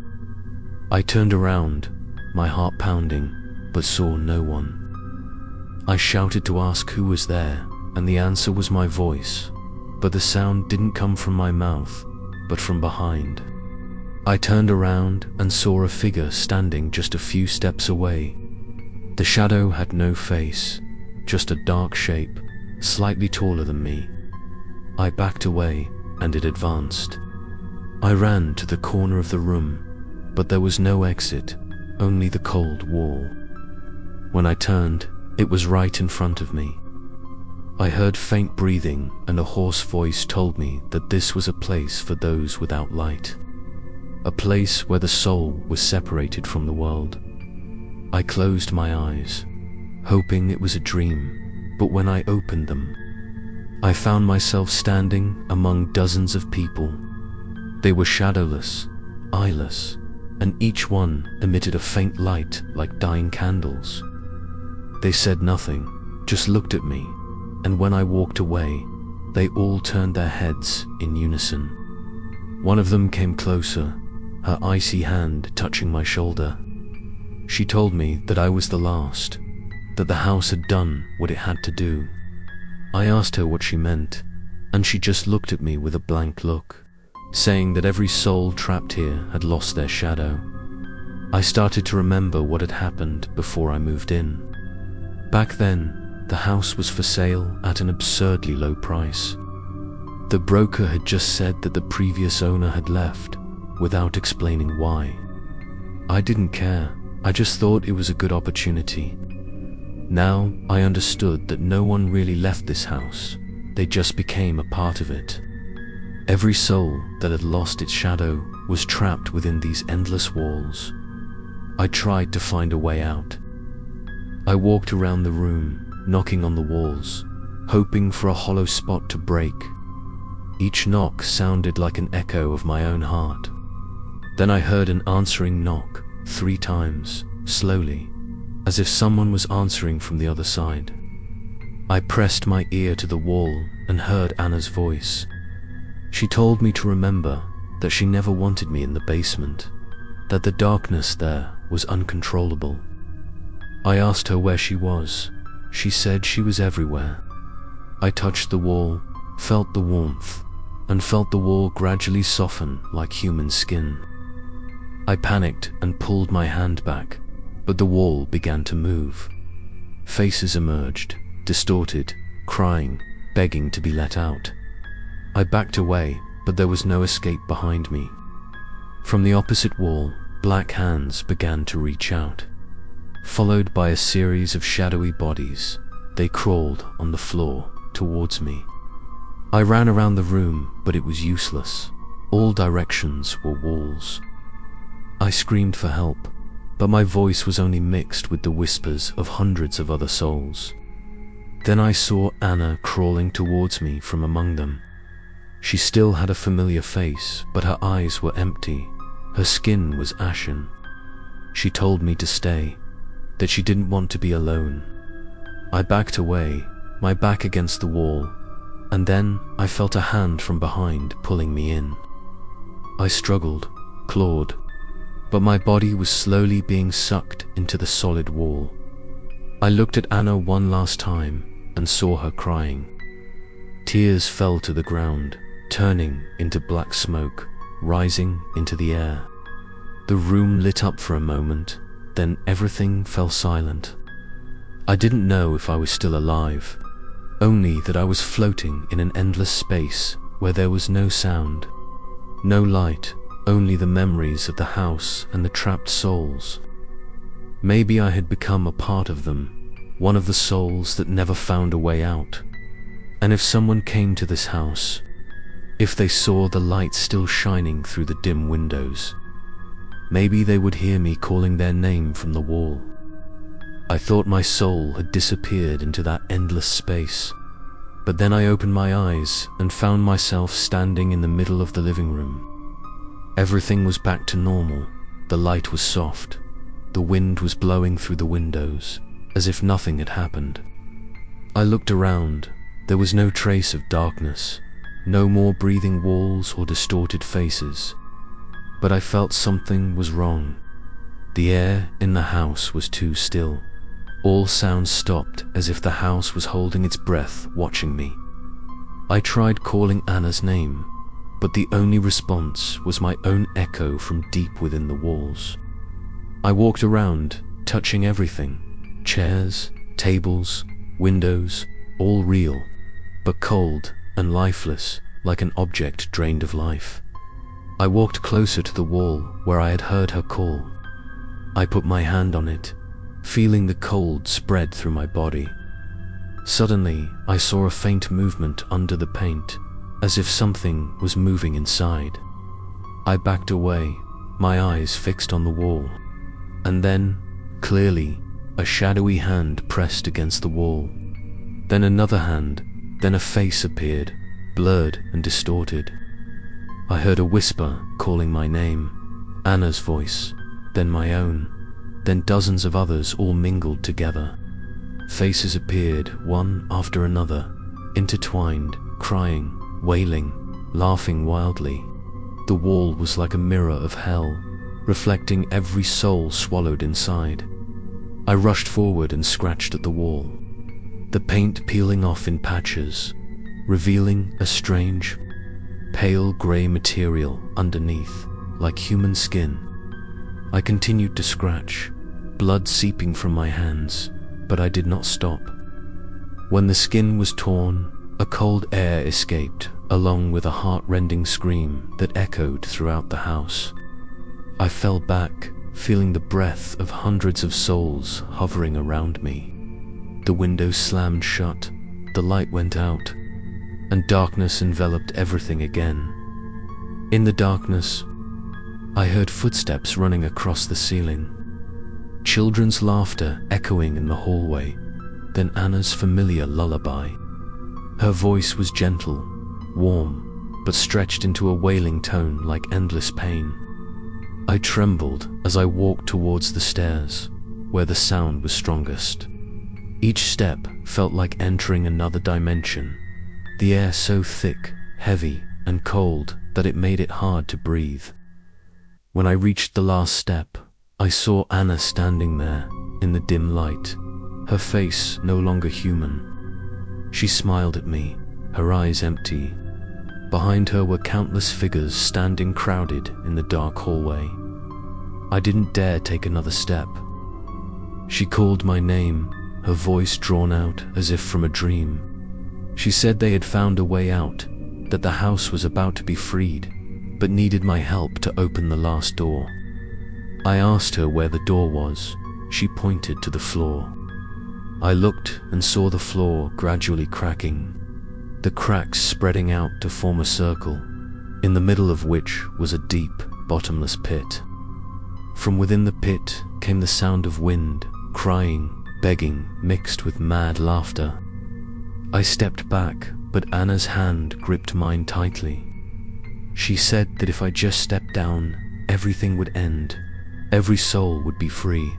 [SPEAKER 1] I turned around, my heart pounding, but saw no one. I shouted to ask who was there, and the answer was my voice, but the sound didn't come from my mouth, but from behind. I turned around and saw a figure standing just a few steps away. The shadow had no face, just a dark shape, slightly taller than me. I backed away, and it advanced. I ran to the corner of the room, but there was no exit, only the cold wall. When I turned, it was right in front of me. I heard faint breathing, and a hoarse voice told me that this was a place for those without light. A place where the soul was separated from the world. I closed my eyes, hoping it was a dream, but when I opened them, I found myself standing among dozens of people. They were shadowless, eyeless, and each one emitted a faint light like dying candles. They said nothing, just looked at me, and when I walked away, they all turned their heads in unison. One of them came closer, her icy hand touching my shoulder. She told me that I was the last, that the house had done what it had to do. I asked her what she meant, and she just looked at me with a blank look, saying that every soul trapped here had lost their shadow. I started to remember what had happened before I moved in. Back then, the house was for sale at an absurdly low price. The broker had just said that the previous owner had left, without explaining why. I didn't care, I just thought it was a good opportunity. Now I understood that no one really left this house, they just became a part of it. Every soul that had lost its shadow was trapped within these endless walls. I tried to find a way out. I walked around the room, knocking on the walls, hoping for a hollow spot to break. Each knock sounded like an echo of my own heart. Then I heard an answering knock 3 times, slowly, as if someone was answering from the other side. I pressed my ear to the wall and heard Anna's voice. She told me to remember that she never wanted me in the basement, that the darkness there was uncontrollable. I asked her where she was. She said she was everywhere. I touched the wall, felt the warmth, and felt the wall gradually soften like human skin. I panicked and pulled my hand back, but the wall began to move. Faces emerged, distorted, crying, begging to be let out. I backed away, but there was no escape behind me. From the opposite wall, black hands began to reach out. Followed by a series of shadowy bodies, they crawled on the floor towards me. I ran around the room, but it was useless. All directions were walls. I screamed for help, but my voice was only mixed with the whispers of hundreds of other souls. Then I saw Anna crawling towards me from among them. She still had a familiar face, but her eyes were empty. Her skin was ashen. She told me to stay, that she didn't want to be alone. I backed away, my back against the wall, and then I felt a hand from behind pulling me in. I struggled, clawed, but my body was slowly being sucked into the solid wall. I looked at Anna one last time and saw her crying. Tears fell to the ground, turning into black smoke, rising into the air. The room lit up for a moment, then everything fell silent. I didn't know if I was still alive, only that I was floating in an endless space where there was no sound, no light, only the memories of the house and the trapped souls. Maybe I had become a part of them, one of the souls that never found a way out. And if someone came to this house, if they saw the light still shining through the dim windows, maybe they would hear me calling their name from the wall. I thought my soul had disappeared into that endless space, but then I opened my eyes and found myself standing in the middle of the living room. Everything was back to normal. The light was soft. The wind was blowing through the windows, as if nothing had happened. I looked around. There was no trace of darkness, no more breathing walls or distorted faces. But I felt something was wrong. The air in the house was too still. All sounds stopped, as if the house was holding its breath, watching me. I tried calling Anna's name, but the only response was my own echo from deep within the walls. I walked around, touching everything: chairs, tables, windows, all real, but cold and lifeless, like an object drained of life. I walked closer to the wall where I had heard her call. I put my hand on it, feeling the cold spread through my body. Suddenly, I saw a faint movement under the paint, as if something was moving inside. I backed away, my eyes fixed on the wall. And then, clearly, a shadowy hand pressed against the wall. Then another hand, then a face appeared, blurred and distorted. I heard a whisper calling my name, Anna's voice, then my own, then dozens of others all mingled together. Faces appeared, one after another, intertwined, crying, wailing, laughing wildly. The wall was like a mirror of hell, reflecting every soul swallowed inside. I rushed forward and scratched at the wall, the paint peeling off in patches, revealing a strange, pale grey material underneath, like human skin. I continued to scratch, blood seeping from my hands, but I did not stop. When the skin was torn, a cold air escaped, along with a heart-rending scream that echoed throughout the house. I fell back, feeling the breath of hundreds of souls hovering around me. The windows slammed shut, the light went out, and darkness enveloped everything again. In the darkness, I heard footsteps running across the ceiling, children's laughter echoing in the hallway, then Anna's familiar lullaby. Her voice was gentle, warm, but stretched into a wailing tone like endless pain. I trembled as I walked towards the stairs, where the sound was strongest. Each step felt like entering another dimension, the air so thick, heavy, and cold that it made it hard to breathe. When I reached the last step, I saw Anna standing there in the dim light, her face no longer human. She smiled at me, her eyes empty. Behind her were countless figures standing crowded in the dark hallway. I didn't dare take another step. She called my name, her voice drawn out as if from a dream. She said they had found a way out, that the house was about to be freed, but needed my help to open the last door. I asked her where the door was. She pointed to the floor. I looked and saw the floor gradually cracking, the cracks spreading out to form a circle, in the middle of which was a deep, bottomless pit. From within the pit came the sound of wind, crying, begging, mixed with mad laughter. I stepped back, but Anna's hand gripped mine tightly. She said that if I just stepped down, everything would end. Every soul would be free.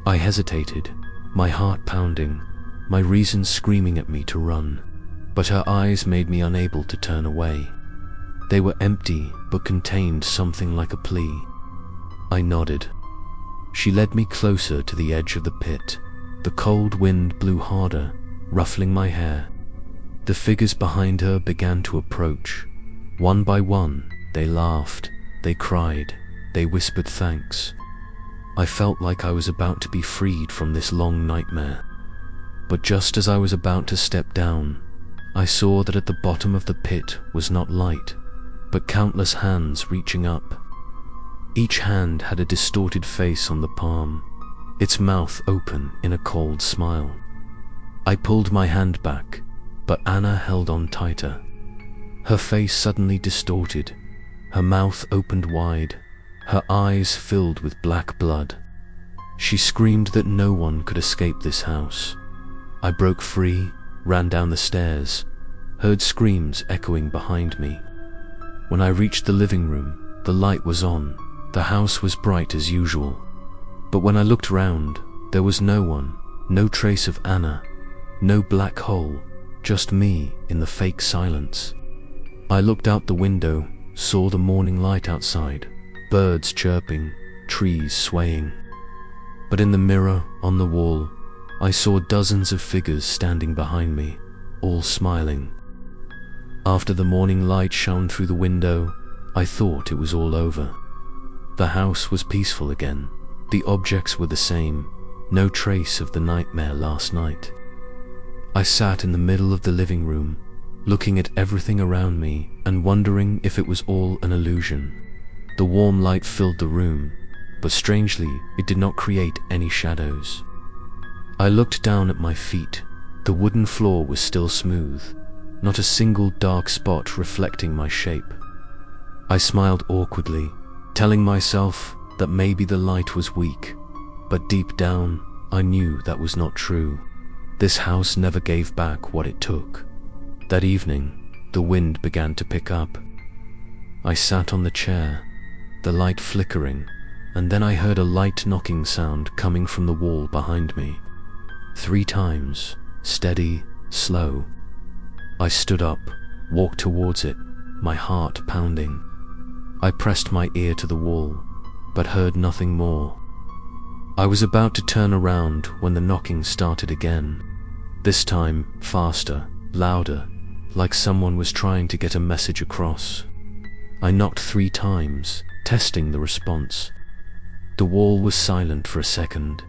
[SPEAKER 1] I hesitated, my heart pounding, my reason screaming at me to run, but her eyes made me unable to turn away. They were empty, but contained something like a plea. I nodded. She led me closer to the edge of the pit. The cold wind blew harder, ruffling my hair. The figures behind her began to approach. One by one, they laughed, they cried, they whispered thanks. I felt like I was about to be freed from this long nightmare. But just as I was about to step down, I saw that at the bottom of the pit was not light, but countless hands reaching up. Each hand had a distorted face on the palm, its mouth open in a cold smile. I pulled my hand back, but Anna held on tighter. Her face suddenly distorted, her mouth opened wide, her eyes filled with black blood. She screamed that no one could escape this house. I broke free, ran down the stairs, heard screams echoing behind me. When I reached the living room, the light was on, the house was bright as usual. But when I looked round, there was no one, no trace of Anna, no black hole, just me in the fake silence. I looked out the window, saw the morning light outside, birds chirping, trees swaying. But in the mirror on the wall, I saw dozens of figures standing behind me, all smiling. After the morning light shone through the window, I thought it was all over. The house was peaceful again. The objects were the same, no trace of the nightmare last night. I sat in the middle of the living room, looking at everything around me and wondering if it was all an illusion. The warm light filled the room, but strangely, it did not create any shadows. I looked down at my feet. The wooden floor was still smooth, not a single dark spot reflecting my shape. I smiled awkwardly, telling myself that maybe the light was weak, but deep down, I knew that was not true. This house never gave back what it took. That evening, the wind began to pick up. I sat on the chair, the light flickering, and then I heard a light knocking sound coming from the wall behind me. 3 times, steady, slow. I stood up, walked towards it, my heart pounding. I pressed my ear to the wall, but heard nothing more. I was about to turn around when the knocking started again. This time, faster, louder, like someone was trying to get a message across. I knocked 3 times, testing the response. The wall was silent for a second,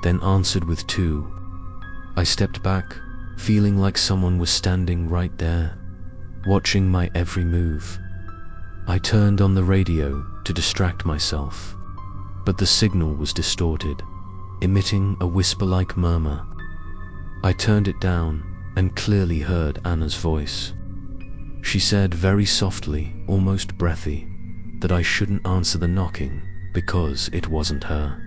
[SPEAKER 1] then answered with 2. I stepped back, feeling like someone was standing right there, watching my every move. I turned on the radio to distract myself, but the signal was distorted, emitting a whisper-like murmur. I turned it down and clearly heard Anna's voice. She said very softly, almost breathy, that I shouldn't answer the knocking because it wasn't her.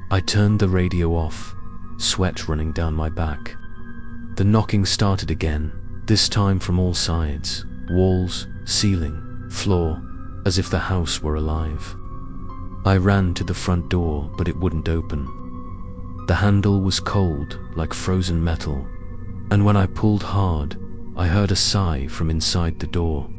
[SPEAKER 1] I turned the radio off, sweat running down my back. The knocking started again, this time from all sides, walls, ceiling, floor, as if the house were alive. I ran to the front door, but it wouldn't open. The handle was cold, like frozen metal, and when I pulled hard, I heard a sigh from inside the door.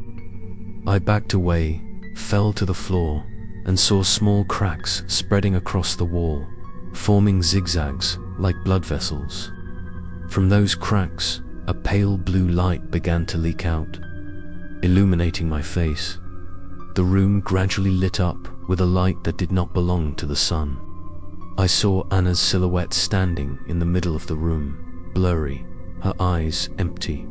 [SPEAKER 1] I backed away, fell to the floor, and saw small cracks spreading across the wall, forming zigzags like blood vessels. From those cracks, a pale blue light began to leak out, illuminating my face. The room gradually lit up with a light that did not belong to the sun. I saw Anna's silhouette standing in the middle of the room, blurry, her eyes empty.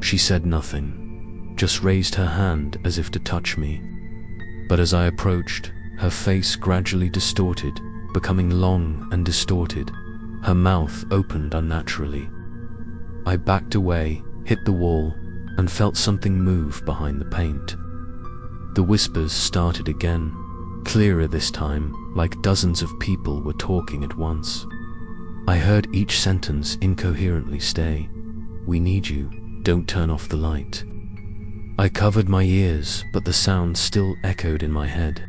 [SPEAKER 1] She said nothing, just raised her hand as if to touch me. But as I approached, her face gradually distorted, becoming long and distorted. Her mouth opened unnaturally. I backed away, hit the wall, and felt something move behind the paint. The whispers started again, clearer this time, like dozens of people were talking at once. I heard each sentence incoherently say, "We need you, don't turn off the light." I covered my ears, but the sound still echoed in my head,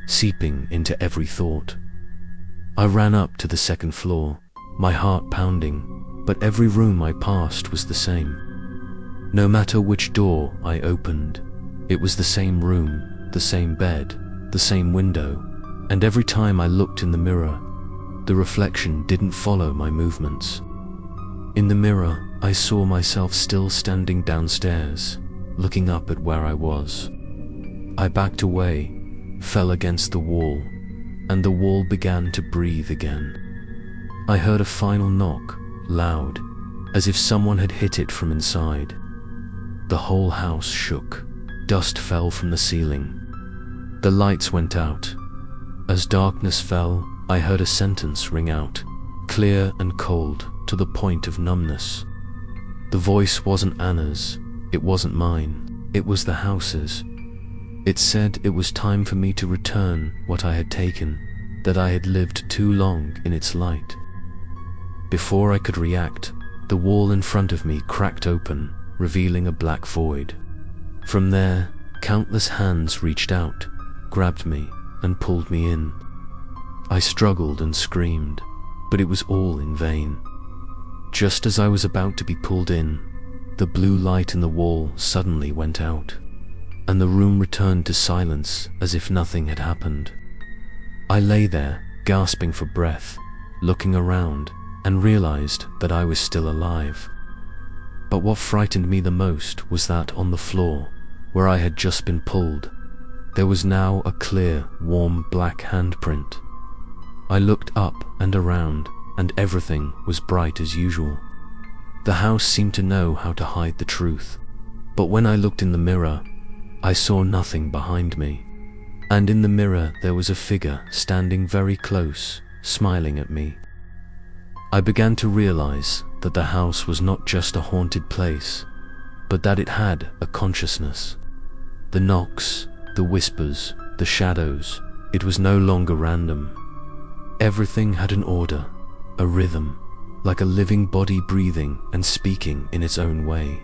[SPEAKER 1] seeping into every thought. I ran up to the second floor, my heart pounding, but every room I passed was the same. No matter which door I opened, it was the same room, the same bed, the same window, and every time I looked in the mirror, the reflection didn't follow my movements. In the mirror, I saw myself still standing downstairs, looking up at where I was. I backed away, fell against the wall, and the wall began to breathe again. I heard a final knock, loud, as if someone had hit it from inside. The whole house shook. Dust fell from the ceiling. The lights went out. As darkness fell, I heard a sentence ring out, clear and cold to the point of numbness. The voice wasn't Anna's, it wasn't mine, it was the house's. It said it was time for me to return what I had taken, that I had lived too long in its light. Before I could react, the wall in front of me cracked open, revealing a black void. From there, countless hands reached out, grabbed me, and pulled me in. I struggled and screamed, but it was all in vain. Just as I was about to be pulled in, the blue light in the wall suddenly went out, and the room returned to silence as if nothing had happened. I lay there, gasping for breath, looking around, and realized that I was still alive. But what frightened me the most was that on the floor, where I had just been pulled, there was now a clear, warm black handprint. I looked up and around, and everything was bright as usual. The house seemed to know how to hide the truth, but when I looked in the mirror, I saw nothing behind me. And in the mirror there was a figure standing very close, smiling at me. I began to realize that the house was not just a haunted place, but that it had a consciousness. The knocks, the whispers, the shadows, it was no longer random. Everything had an order, a rhythm, like a living body breathing and speaking in its own way.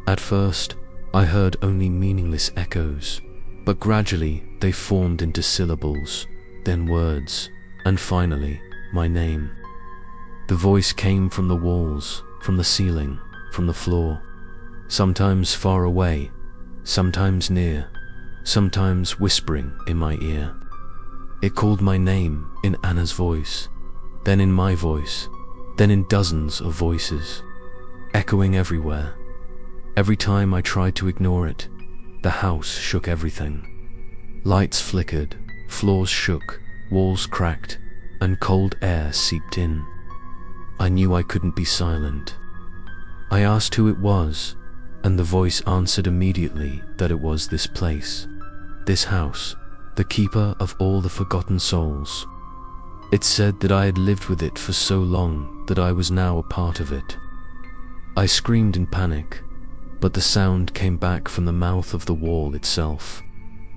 [SPEAKER 1] At first, I heard only meaningless echoes, but gradually they formed into syllables, then words, and finally, my name. The voice came from the walls, from the ceiling, from the floor, sometimes far away, sometimes near, sometimes whispering in my ear. It called my name in Anna's voice, then in my voice, then in dozens of voices, echoing everywhere. Every time I tried to ignore it, the house shook everything. Lights flickered, floors shook, walls cracked, and cold air seeped in. I knew I couldn't be silent. I asked who it was, and the voice answered immediately that it was this place, this house, the keeper of all the forgotten souls. It said that I had lived with it for so long that I was now a part of it. I screamed in panic, but the sound came back from the mouth of the wall itself.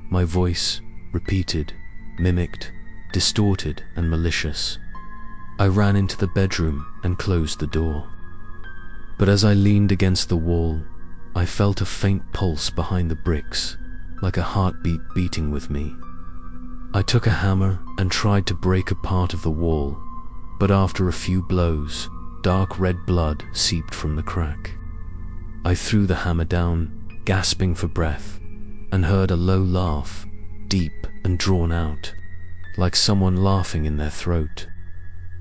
[SPEAKER 1] My voice, repeated, mimicked, distorted and malicious. I ran into the bedroom and closed the door. But as I leaned against the wall, I felt a faint pulse behind the bricks, like a heartbeat beating with me. I took a hammer and tried to break a part of the wall, but after a few blows, dark red blood seeped from the crack. I threw the hammer down, gasping for breath, and heard a low laugh, deep and drawn out, like someone laughing in their throat.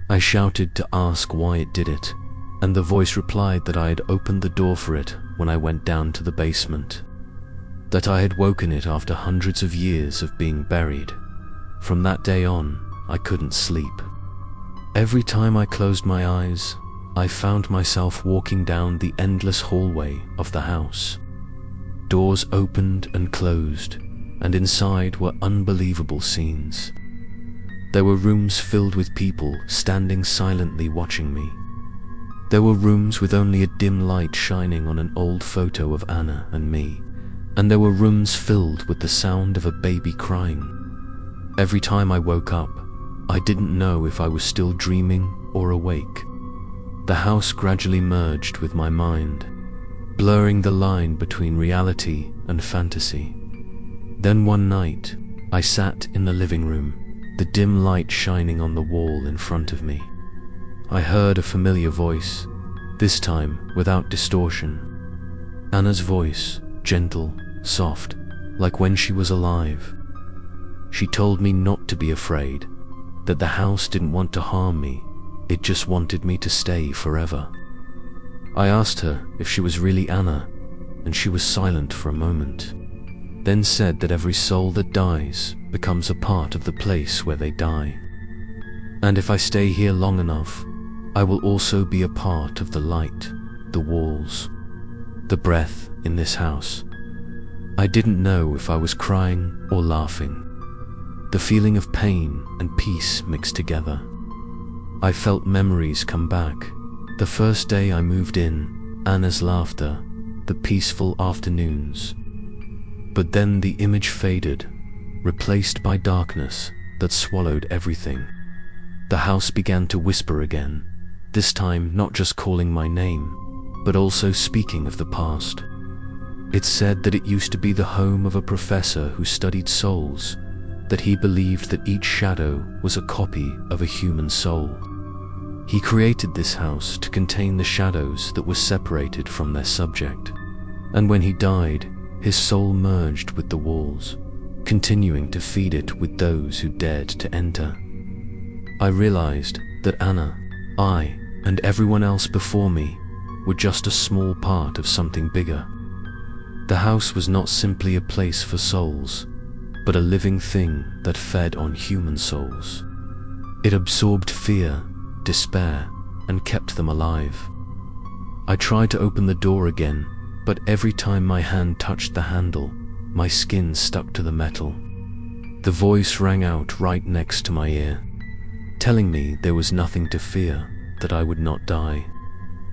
[SPEAKER 1] I shouted to ask why it did it, and the voice replied that I had opened the door for it when I went down to the basement, that I had woken it after hundreds of years of being buried. From that day on, I couldn't sleep. Every time I closed my eyes, I found myself walking down the endless hallway of the house. Doors opened and closed, and inside were unbelievable scenes. There were rooms filled with people standing silently watching me. There were rooms with only a dim light shining on an old photo of Anna and me, and there were rooms filled with the sound of a baby crying. Every time I woke up, I didn't know if I was still dreaming or awake. The house gradually merged with my mind, blurring the line between reality and fantasy. Then one night, I sat in the living room, the dim light shining on the wall in front of me. I heard a familiar voice, this time without distortion. Anna's voice, gentle, soft, like when she was alive. She told me not to be afraid, that the house didn't want to harm me, it just wanted me to stay forever. I asked her if she was really Anna, and she was silent for a moment, then said that every soul that dies becomes a part of the place where they die. And if I stay here long enough, I will also be a part of the light, the walls, the breath in this house. I didn't know if I was crying or laughing. The feeling of pain and peace mixed together. I felt memories come back. The first day I moved in, Anna's laughter, the peaceful afternoons. But then the image faded, replaced by darkness that swallowed everything. The house began to whisper again, this time not just calling my name, but also speaking of the past. It said that it used to be the home of a professor who studied souls, that he believed that each shadow was a copy of a human soul. He created this house to contain the shadows that were separated from their subject, and when he died, his soul merged with the walls. continuing to feed it with those who dared to enter. I realized that Anna, I, and everyone else before me were just a small part of something bigger. The house was not simply a place for souls, but a living thing that fed on human souls. It absorbed fear, despair, and kept them alive. I tried to open the door again, but every time my hand touched the handle, my skin stuck to the metal. The voice rang out right next to my ear, telling me there was nothing to fear, that I would not die.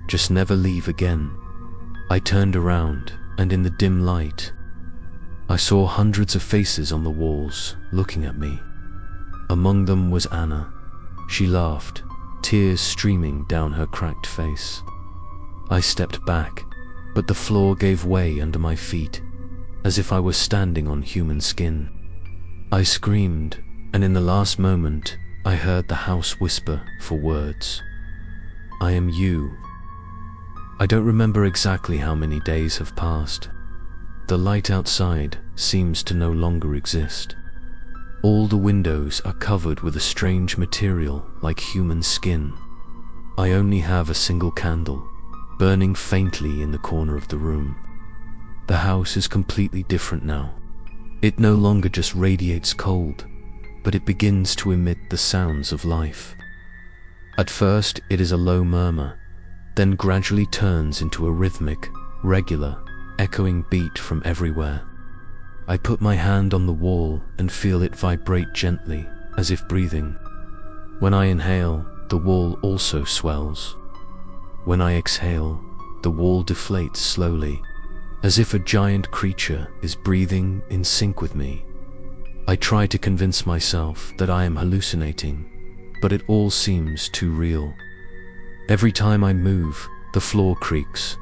[SPEAKER 1] Just never leave again. I turned around, and in the dim light, I saw hundreds of faces on the walls, looking at me. Among them was Anna. She laughed, tears streaming down her cracked face. I stepped back, but the floor gave way under my feet, as if I were standing on human skin. I screamed, and in the last moment, I heard the house whisper for words. I am you. I don't remember exactly how many days have passed. The light outside seems to no longer exist. All the windows are covered with a strange material like human skin. I only have a single candle, burning faintly in the corner of the room. The house is completely different now. It no longer just radiates cold, but it begins to emit the sounds of life. At first, it is a low murmur, then gradually turns into a rhythmic, regular, echoing beat from everywhere. I put my hand on the wall and feel it vibrate gently, as if breathing. When I inhale, the wall also swells. When I exhale, the wall deflates slowly, as if a giant creature is breathing in sync with me. I try to convince myself that I am hallucinating, but it all seems too real. Every time I move, the floor creaks.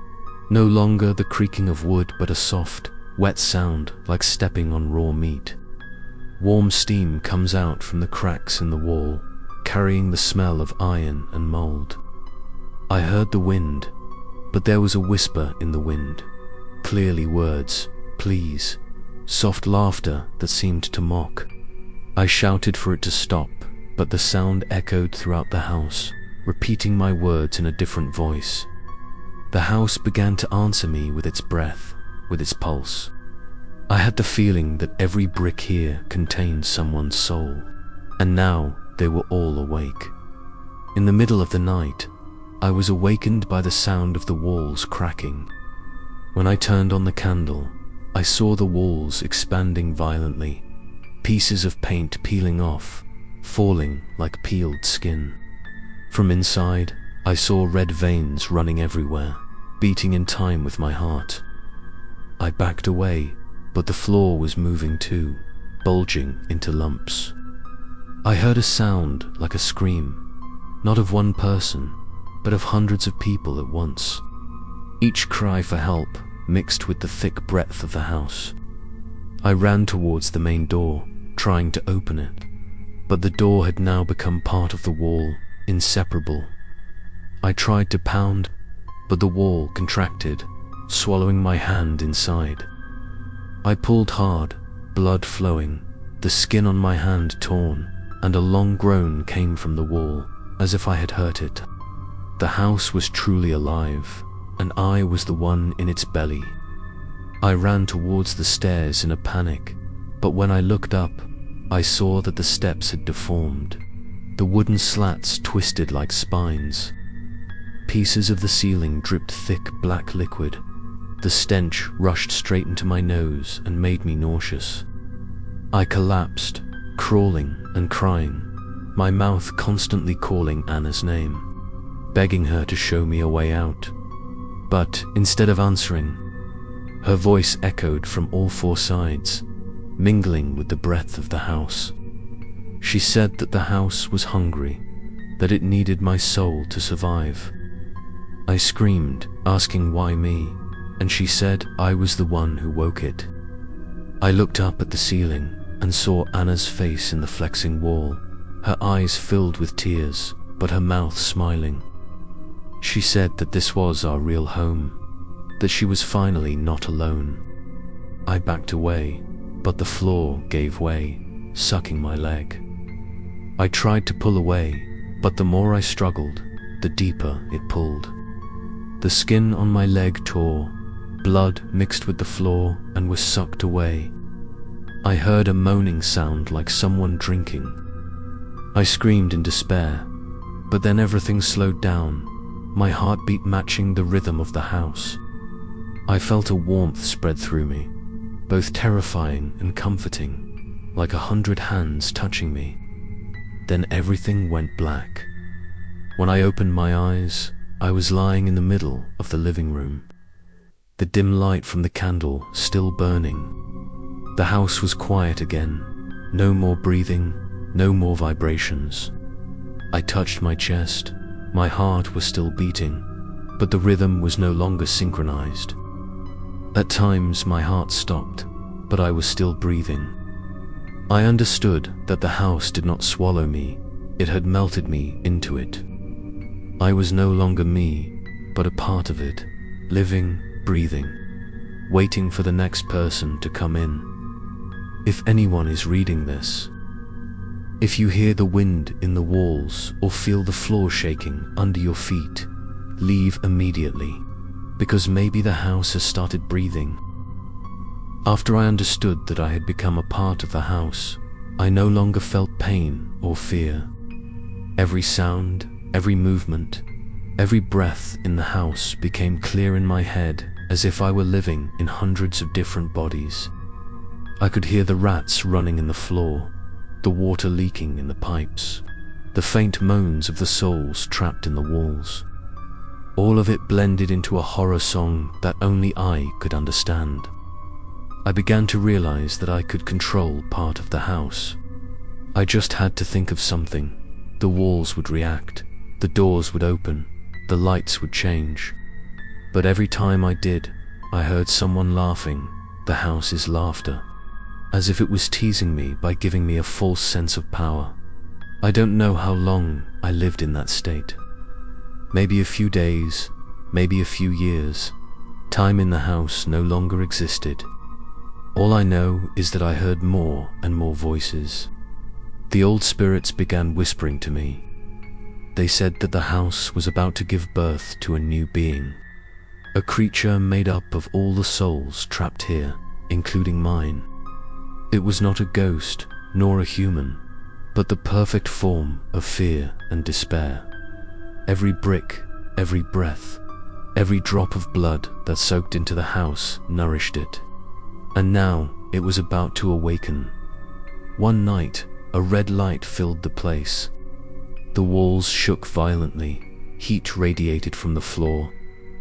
[SPEAKER 1] No longer the creaking of wood, but a soft, wet sound like stepping on raw meat. Warm steam comes out from the cracks in the wall, carrying the smell of iron and mold. I heard the wind, but there was a whisper in the wind. Clearly words, please, soft laughter that seemed to mock. I shouted for it to stop, but the sound echoed throughout the house, repeating my words in a different voice. The house began to answer me with its breath, with its pulse. I had the feeling that every brick here contained someone's soul, and now they were all awake. In the middle of the night, I was awakened by the sound of the walls cracking. When I turned on the candle, I saw the walls expanding violently, pieces of paint peeling off, falling like peeled skin. From inside, I saw red veins running everywhere, beating in time with my heart. I backed away, but the floor was moving too, bulging into lumps. I heard a sound like a scream, not of one person, but of hundreds of people at once. Each cry for help mixed with the thick breath of the house. I ran towards the main door, trying to open it, but the door had now become part of the wall, inseparable. I tried to pound, but the wall contracted, swallowing my hand inside. I pulled hard, blood flowing, the skin on my hand torn, and a long groan came from the wall, as if I had hurt it. The house was truly alive, and I was the one in its belly. I ran towards the stairs in a panic, but when I looked up, I saw that the steps had deformed. The wooden slats twisted like spines. Pieces of the ceiling dripped thick black liquid. The stench rushed straight into my nose and made me nauseous. I collapsed, crawling and crying, my mouth constantly calling Anna's name, begging her to show me a way out. But instead of answering, her voice echoed from all four sides, mingling with the breath of the house. She said that the house was hungry, that it needed my soul to survive. I screamed, asking why me, and she said I was the one who woke it. I looked up at the ceiling and saw Anna's face in the flexing wall, her eyes filled with tears, but her mouth smiling. She said that this was our real home, that she was finally not alone. I backed away, but the floor gave way, sucking my leg. I tried to pull away, but the more I struggled, the deeper it pulled. The skin on my leg tore, blood mixed with the floor and was sucked away. I heard a moaning sound like someone drinking. I screamed in despair, but then everything slowed down, my heartbeat matching the rhythm of the house. I felt a warmth spread through me, both terrifying and comforting, like 100 hands touching me. Then everything went black. When I opened my eyes, I was lying in the middle of the living room, the dim light from the candle still burning. The house was quiet again, no more breathing, no more vibrations. I touched my chest, my heart was still beating, but the rhythm was no longer synchronized. At times my heart stopped, but I was still breathing. I understood that the house did not swallow me, it had melted me into it. I was no longer me, but a part of it, living, breathing, waiting for the next person to come in. If anyone is reading this, if you hear the wind in the walls or feel the floor shaking under your feet, leave immediately, because maybe the house has started breathing. After I understood that I had become a part of the house, I no longer felt pain or fear. Every sound, every movement, every breath in the house became clear in my head, as if I were living in hundreds of different bodies. I could hear the rats running in the floor, the water leaking in the pipes, the faint moans of the souls trapped in the walls. All of it blended into a horror song that only I could understand. I began to realize that I could control part of the house. I just had to think of something. The walls would react, the doors would open, the lights would change. But every time I did, I heard someone laughing, the house's laughter, as if it was teasing me by giving me a false sense of power. I don't know how long I lived in that state. Maybe a few days, maybe a few years. Time in the house no longer existed. All I know is that I heard more and more voices. The old spirits began whispering to me. They said that the house was about to give birth to a new being, a creature made up of all the souls trapped here, including mine. It was not a ghost, nor a human, but the perfect form of fear and despair. Every brick, every breath, every drop of blood that soaked into the house nourished it. And now it was about to awaken. One night, a red light filled the place. The walls shook violently, heat radiated from the floor,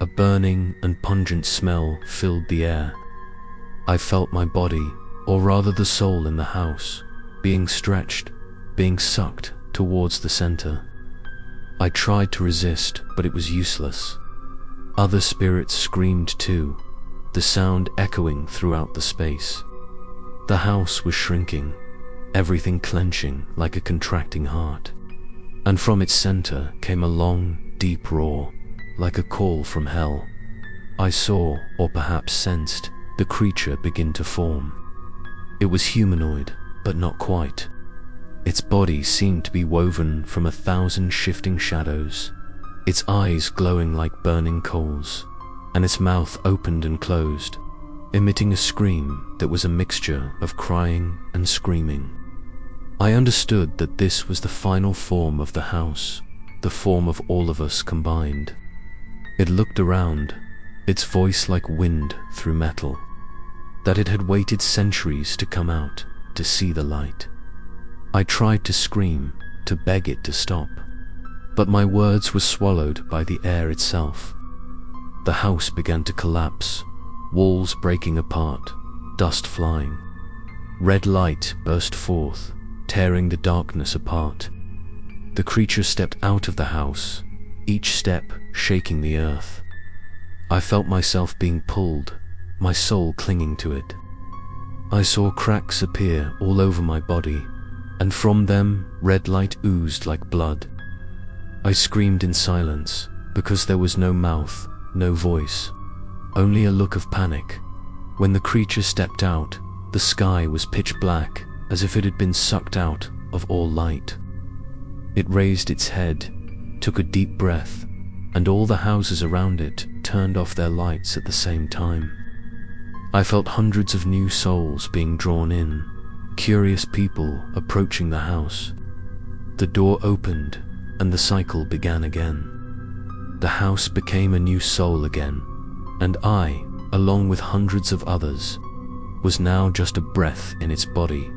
[SPEAKER 1] a burning and pungent smell filled the air. I felt my body, or rather the soul in the house, being stretched, being sucked towards the center. I tried to resist, but it was useless. Other spirits screamed too, the sound echoing throughout the space. The house was shrinking, everything clenching like a contracting heart. And from its center came a long, deep roar, like a call from hell. I saw, or perhaps sensed, the creature begin to form. It was humanoid, but not quite. Its body seemed to be woven from 1,000 shifting shadows, its eyes glowing like burning coals, and its mouth opened and closed, emitting a scream that was a mixture of crying and screaming. I understood that this was the final form of the house, the form of all of us combined. It looked around, its voice like wind through metal, that it had waited centuries to come out, to see the light. I tried to scream, to beg it to stop, but my words were swallowed by the air itself. The house began to collapse, walls breaking apart, dust flying. Red light burst forth, tearing the darkness apart. The creature stepped out of the house, each step shaking the earth. I felt myself being pulled, my soul clinging to it. I saw cracks appear all over my body, and from them red light oozed like blood. I screamed in silence, because there was no mouth, no voice, only a look of panic. When the creature stepped out, The sky was pitch black, as if it had been sucked out of all light. It raised its head, took a deep breath, and all the houses around it turned off their lights at the same time. I felt hundreds of new souls being drawn in, curious people approaching the house. The door opened, and the cycle began again. The house became a new soul again, and I, along with hundreds of others, was now just a breath in its body.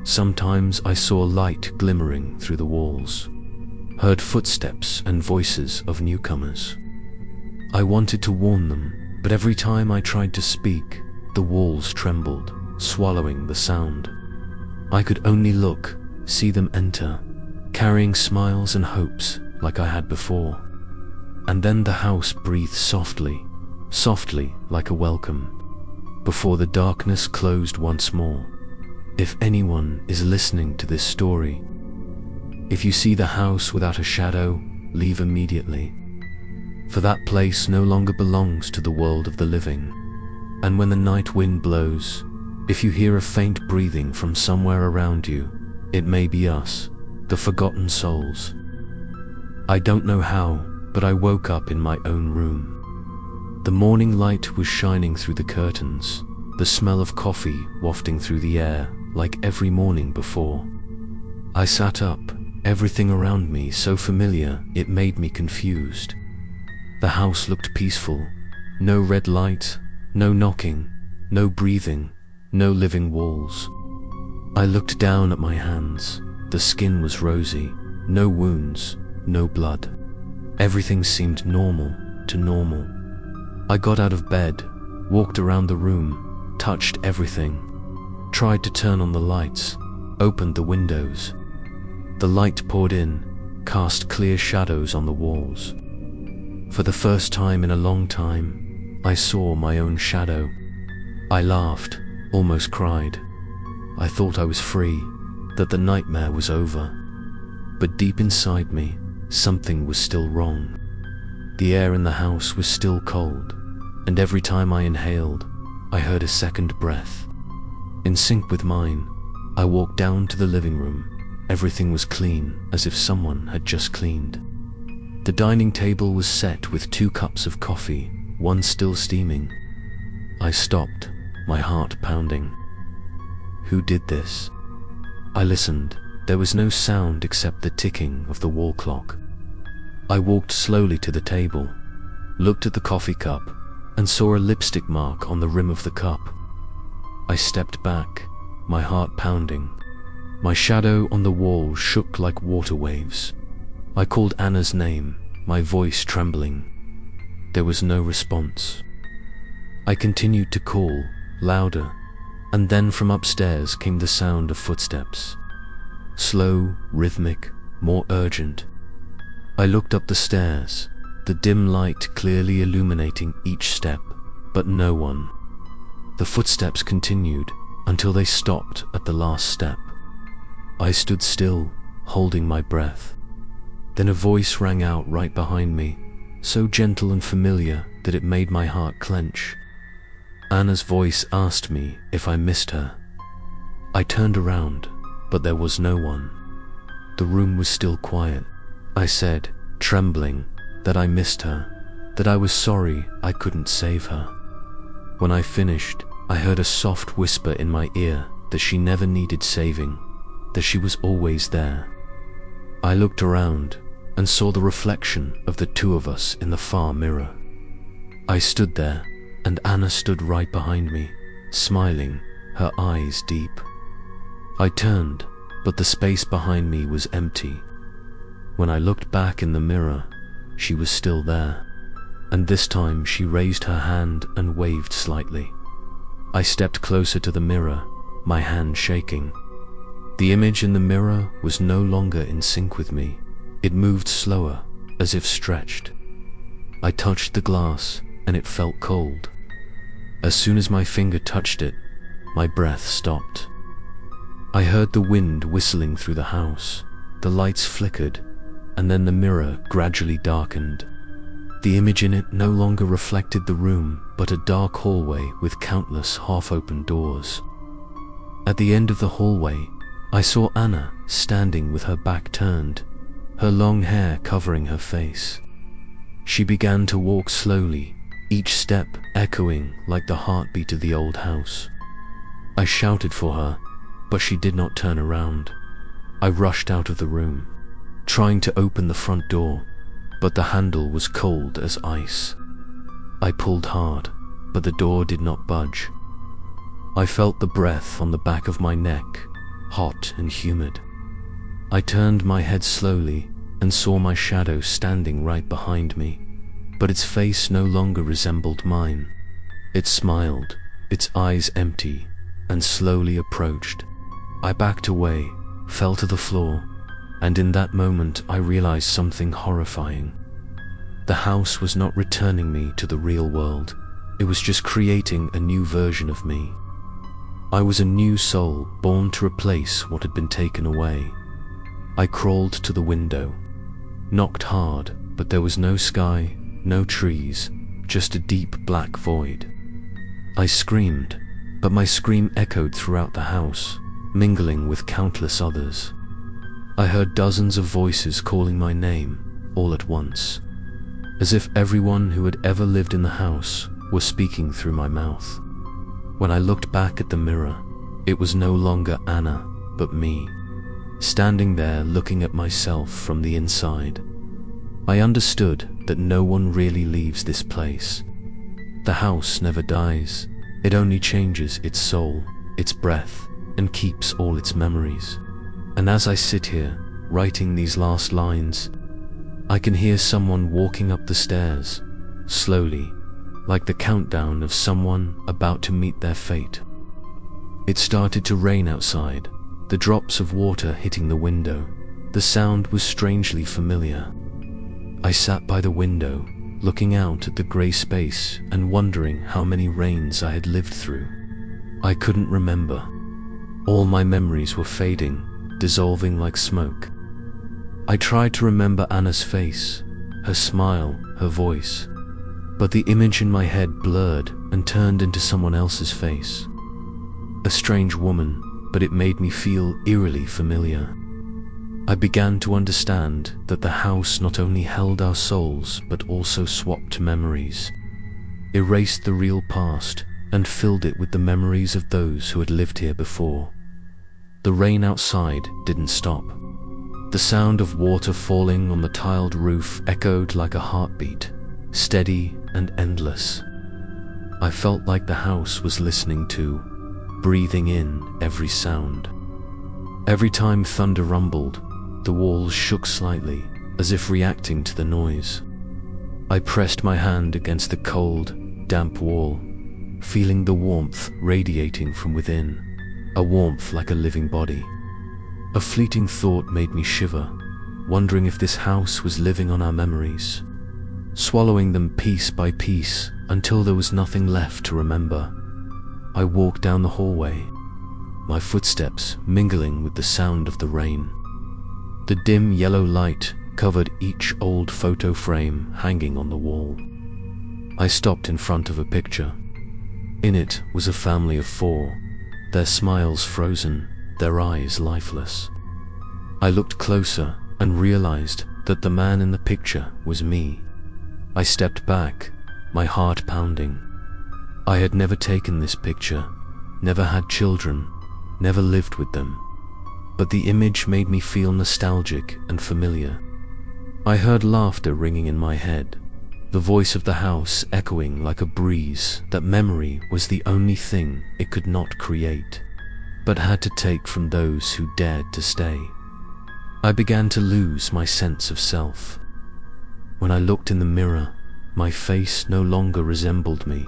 [SPEAKER 1] Sometimes I saw light glimmering through the walls, heard footsteps and voices of newcomers. I wanted to warn them, but every time I tried to speak, the walls trembled, swallowing the sound. I could only look, see them enter, carrying smiles and hopes like I had before. And then the house breathed softly, softly like a welcome, before the darkness closed once more. If anyone is listening to this story, if you see the house without a shadow, leave immediately. For that place no longer belongs to the world of the living. And when the night wind blows, if you hear a faint breathing from somewhere around you, it may be us, the forgotten souls. I don't know how, but I woke up in my own room. The morning light was shining through the curtains, the smell of coffee wafting through the air like every morning before. I sat up, everything around me so familiar it made me confused. The house looked peaceful, no red light, no knocking, no breathing, no living walls. I looked down at my hands. The skin was rosy, no wounds, no blood. Everything seemed normal to normal. I got out of bed, walked around the room, touched everything, tried to turn on the lights, opened the windows. The light poured in, cast clear shadows on the walls. For the first time in a long time, I saw my own shadow. I laughed, almost cried. I thought I was free, that the nightmare was over. But deep inside me, something was still wrong. The air in the house was still cold, and every time I inhaled, I heard a second breath. In sync with mine, I walked down to the living room. Everything was clean, as if someone had just cleaned. The dining table was set with 2 cups of coffee, one still steaming. I stopped, my heart pounding. Who did this? I listened. There was no sound except the ticking of the wall clock. I walked slowly to the table, looked at the coffee cup, and saw a lipstick mark on the rim of the cup. I stepped back, my heart pounding. My shadow on the wall shook like water waves. I called Anna's name, my voice trembling. There was no response. I continued to call, louder, and then from upstairs came the sound of footsteps. Slow, rhythmic, more urgent. I looked up the stairs, the dim light clearly illuminating each step, but no one. The footsteps continued until they stopped at the last step. I stood still, holding my breath. Then a voice rang out right behind me, so gentle and familiar that it made my heart clench. Anna's voice asked me if I missed her. I turned around, but there was no one. The room was still quiet. I said, trembling, that I missed her, that I was sorry I couldn't save her. When I finished, I heard a soft whisper in my ear that she never needed saving, that she was always there. I looked around and saw the reflection of the 2 of us in the far mirror. I stood there, and Anna stood right behind me, smiling, her eyes deep. I turned, but the space behind me was empty. When I looked back in the mirror, she was still there, and this time she raised her hand and waved slightly. I stepped closer to the mirror, my hand shaking. The image in the mirror was no longer in sync with me. It moved slower, as if stretched. I touched the glass, and it felt cold. As soon as my finger touched it, my breath stopped. I heard the wind whistling through the house. The lights flickered, and then the mirror gradually darkened. The image in it no longer reflected the room, but a dark hallway with countless half-open doors. At the end of the hallway, I saw Anna standing with her back turned, her long hair covering her face. She began to walk slowly, each step echoing like the heartbeat of the old house. I shouted for her, but she did not turn around. I rushed out of the room, trying to open the front door, but the handle was cold as ice. I pulled hard, but the door did not budge. I felt the breath on the back of my neck, hot and humid. I turned my head slowly and saw my shadow standing right behind me, but its face no longer resembled mine. It smiled, its eyes empty, and slowly approached. I backed away, fell to the floor, and in that moment I realized something horrifying. The house was not returning me to the real world. It was just creating a new version of me. I was a new soul born to replace what had been taken away. I crawled to the window, knocked hard, but there was no sky, no trees, just a deep black void. I screamed, but my scream echoed throughout the house, mingling with countless others. I heard dozens of voices calling my name, all at once, as if everyone who had ever lived in the house was speaking through my mouth. When I looked back at the mirror, it was no longer Anna, but me, standing there looking at myself from the inside. I understood that no one really leaves this place. The house never dies. It only changes its soul, its breath, and keeps all its memories. And as I sit here, writing these last lines, I can hear someone walking up the stairs, slowly, like the countdown of someone about to meet their fate. It started to rain outside, the drops of water hitting the window. The sound was strangely familiar. I sat by the window, looking out at the grey space and wondering how many rains I had lived through. I couldn't remember. All my memories were fading, dissolving like smoke. I tried to remember Anna's face, her smile, her voice, but the image in my head blurred and turned into someone else's face. A strange woman, but it made me feel eerily familiar. I began to understand that the house not only held our souls but also swapped memories, erased the real past and filled it with the memories of those who had lived here before. The rain outside didn't stop. The sound of water falling on the tiled roof echoed like a heartbeat, steady and endless. I felt like the house was listening to, breathing in every sound. Every time thunder rumbled, the walls shook slightly, as if reacting to the noise. I pressed my hand against the cold, damp wall, feeling the warmth radiating from within, a warmth like a living body. A fleeting thought made me shiver, wondering if this house was living on our memories, swallowing them piece by piece until there was nothing left to remember. I walked down the hallway, my footsteps mingling with the sound of the rain. The dim yellow light covered each old photo frame hanging on the wall. I stopped in front of a picture. In it was a family of 4, their smiles frozen, their eyes lifeless. I looked closer and realized that the man in the picture was me. I stepped back, my heart pounding. I had never taken this picture, never had children, never lived with them. But the image made me feel nostalgic and familiar. I heard laughter ringing in my head, the voice of the house echoing like a breeze that memory was the only thing it could not create, but had to take from those who dared to stay. I began to lose my sense of self. When I looked in the mirror, my face no longer resembled me.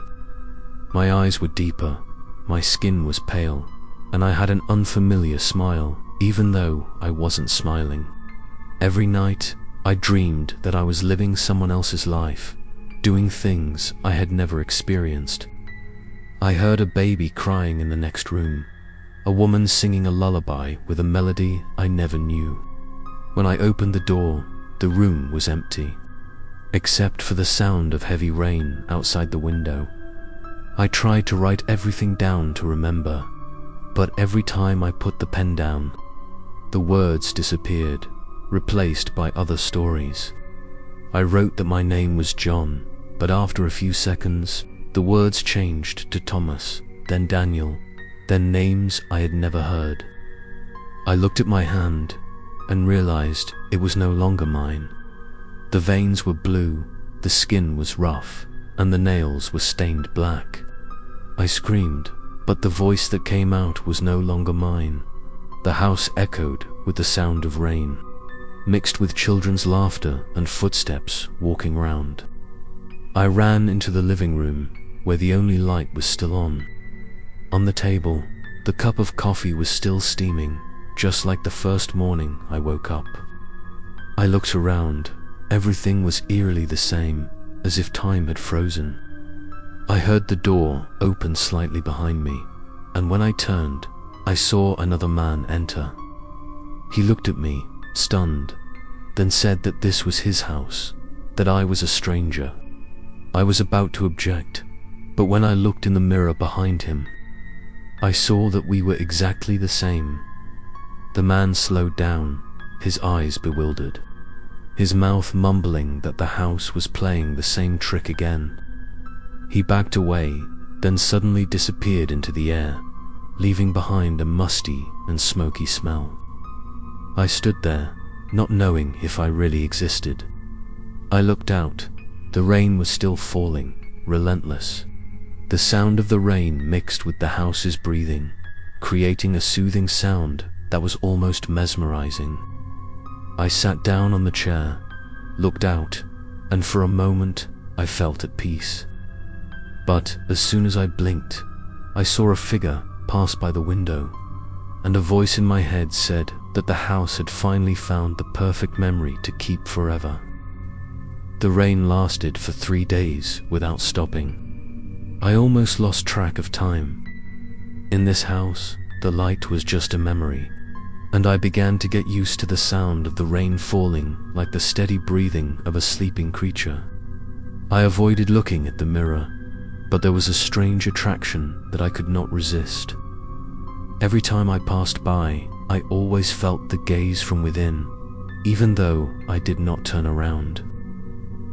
[SPEAKER 1] My eyes were deeper, my skin was pale, and I had an unfamiliar smile, even though I wasn't smiling. Every night, I dreamed that I was living someone else's life, doing things I had never experienced. I heard a baby crying in the next room, a woman singing a lullaby with a melody I never knew. When I opened the door, the room was empty, except for the sound of heavy rain outside the window. I tried to write everything down to remember, But every time I put the pen down, the words disappeared, replaced by other stories. I wrote that my name was John, but after a few seconds, the words changed to Thomas, then Daniel, then names I had never heard. I looked at my hand and realized it was no longer mine. The veins were blue, the skin was rough, and the nails were stained black. I screamed, but the voice that came out was no longer mine. The house echoed with the sound of rain, mixed with children's laughter and footsteps walking round. I ran into the living room, where the only light was still on. On the table, the cup of coffee was still steaming, just like the first morning I woke up. I looked around. Everything was eerily the same, as if time had frozen. I heard the door open slightly behind me, and when I turned, I saw another man enter. He looked at me, stunned, then said that this was his house, that I was a stranger. I was about to object, but when I looked in the mirror behind him, I saw that we were exactly the same. The man slowed down, his eyes bewildered, his mouth mumbling that the house was playing the same trick again. He backed away, then suddenly disappeared into the air, leaving behind a musty and smoky smell. I stood there, not knowing if I really existed. I looked out. The rain was still falling, relentless. The sound of the rain mixed with the house's breathing, creating a soothing sound that was almost mesmerizing. I sat down on the chair, looked out, and for a moment I felt at peace. But as soon as I blinked, I saw a figure pass by the window, and a voice in my head said that the house had finally found the perfect memory to keep forever. The rain lasted for 3 days without stopping. I almost lost track of time. In this house, the light was just a memory, and I began to get used to the sound of the rain falling like the steady breathing of a sleeping creature. I avoided looking at the mirror, but there was a strange attraction that I could not resist. Every time I passed by, I always felt the gaze from within, even though I did not turn around.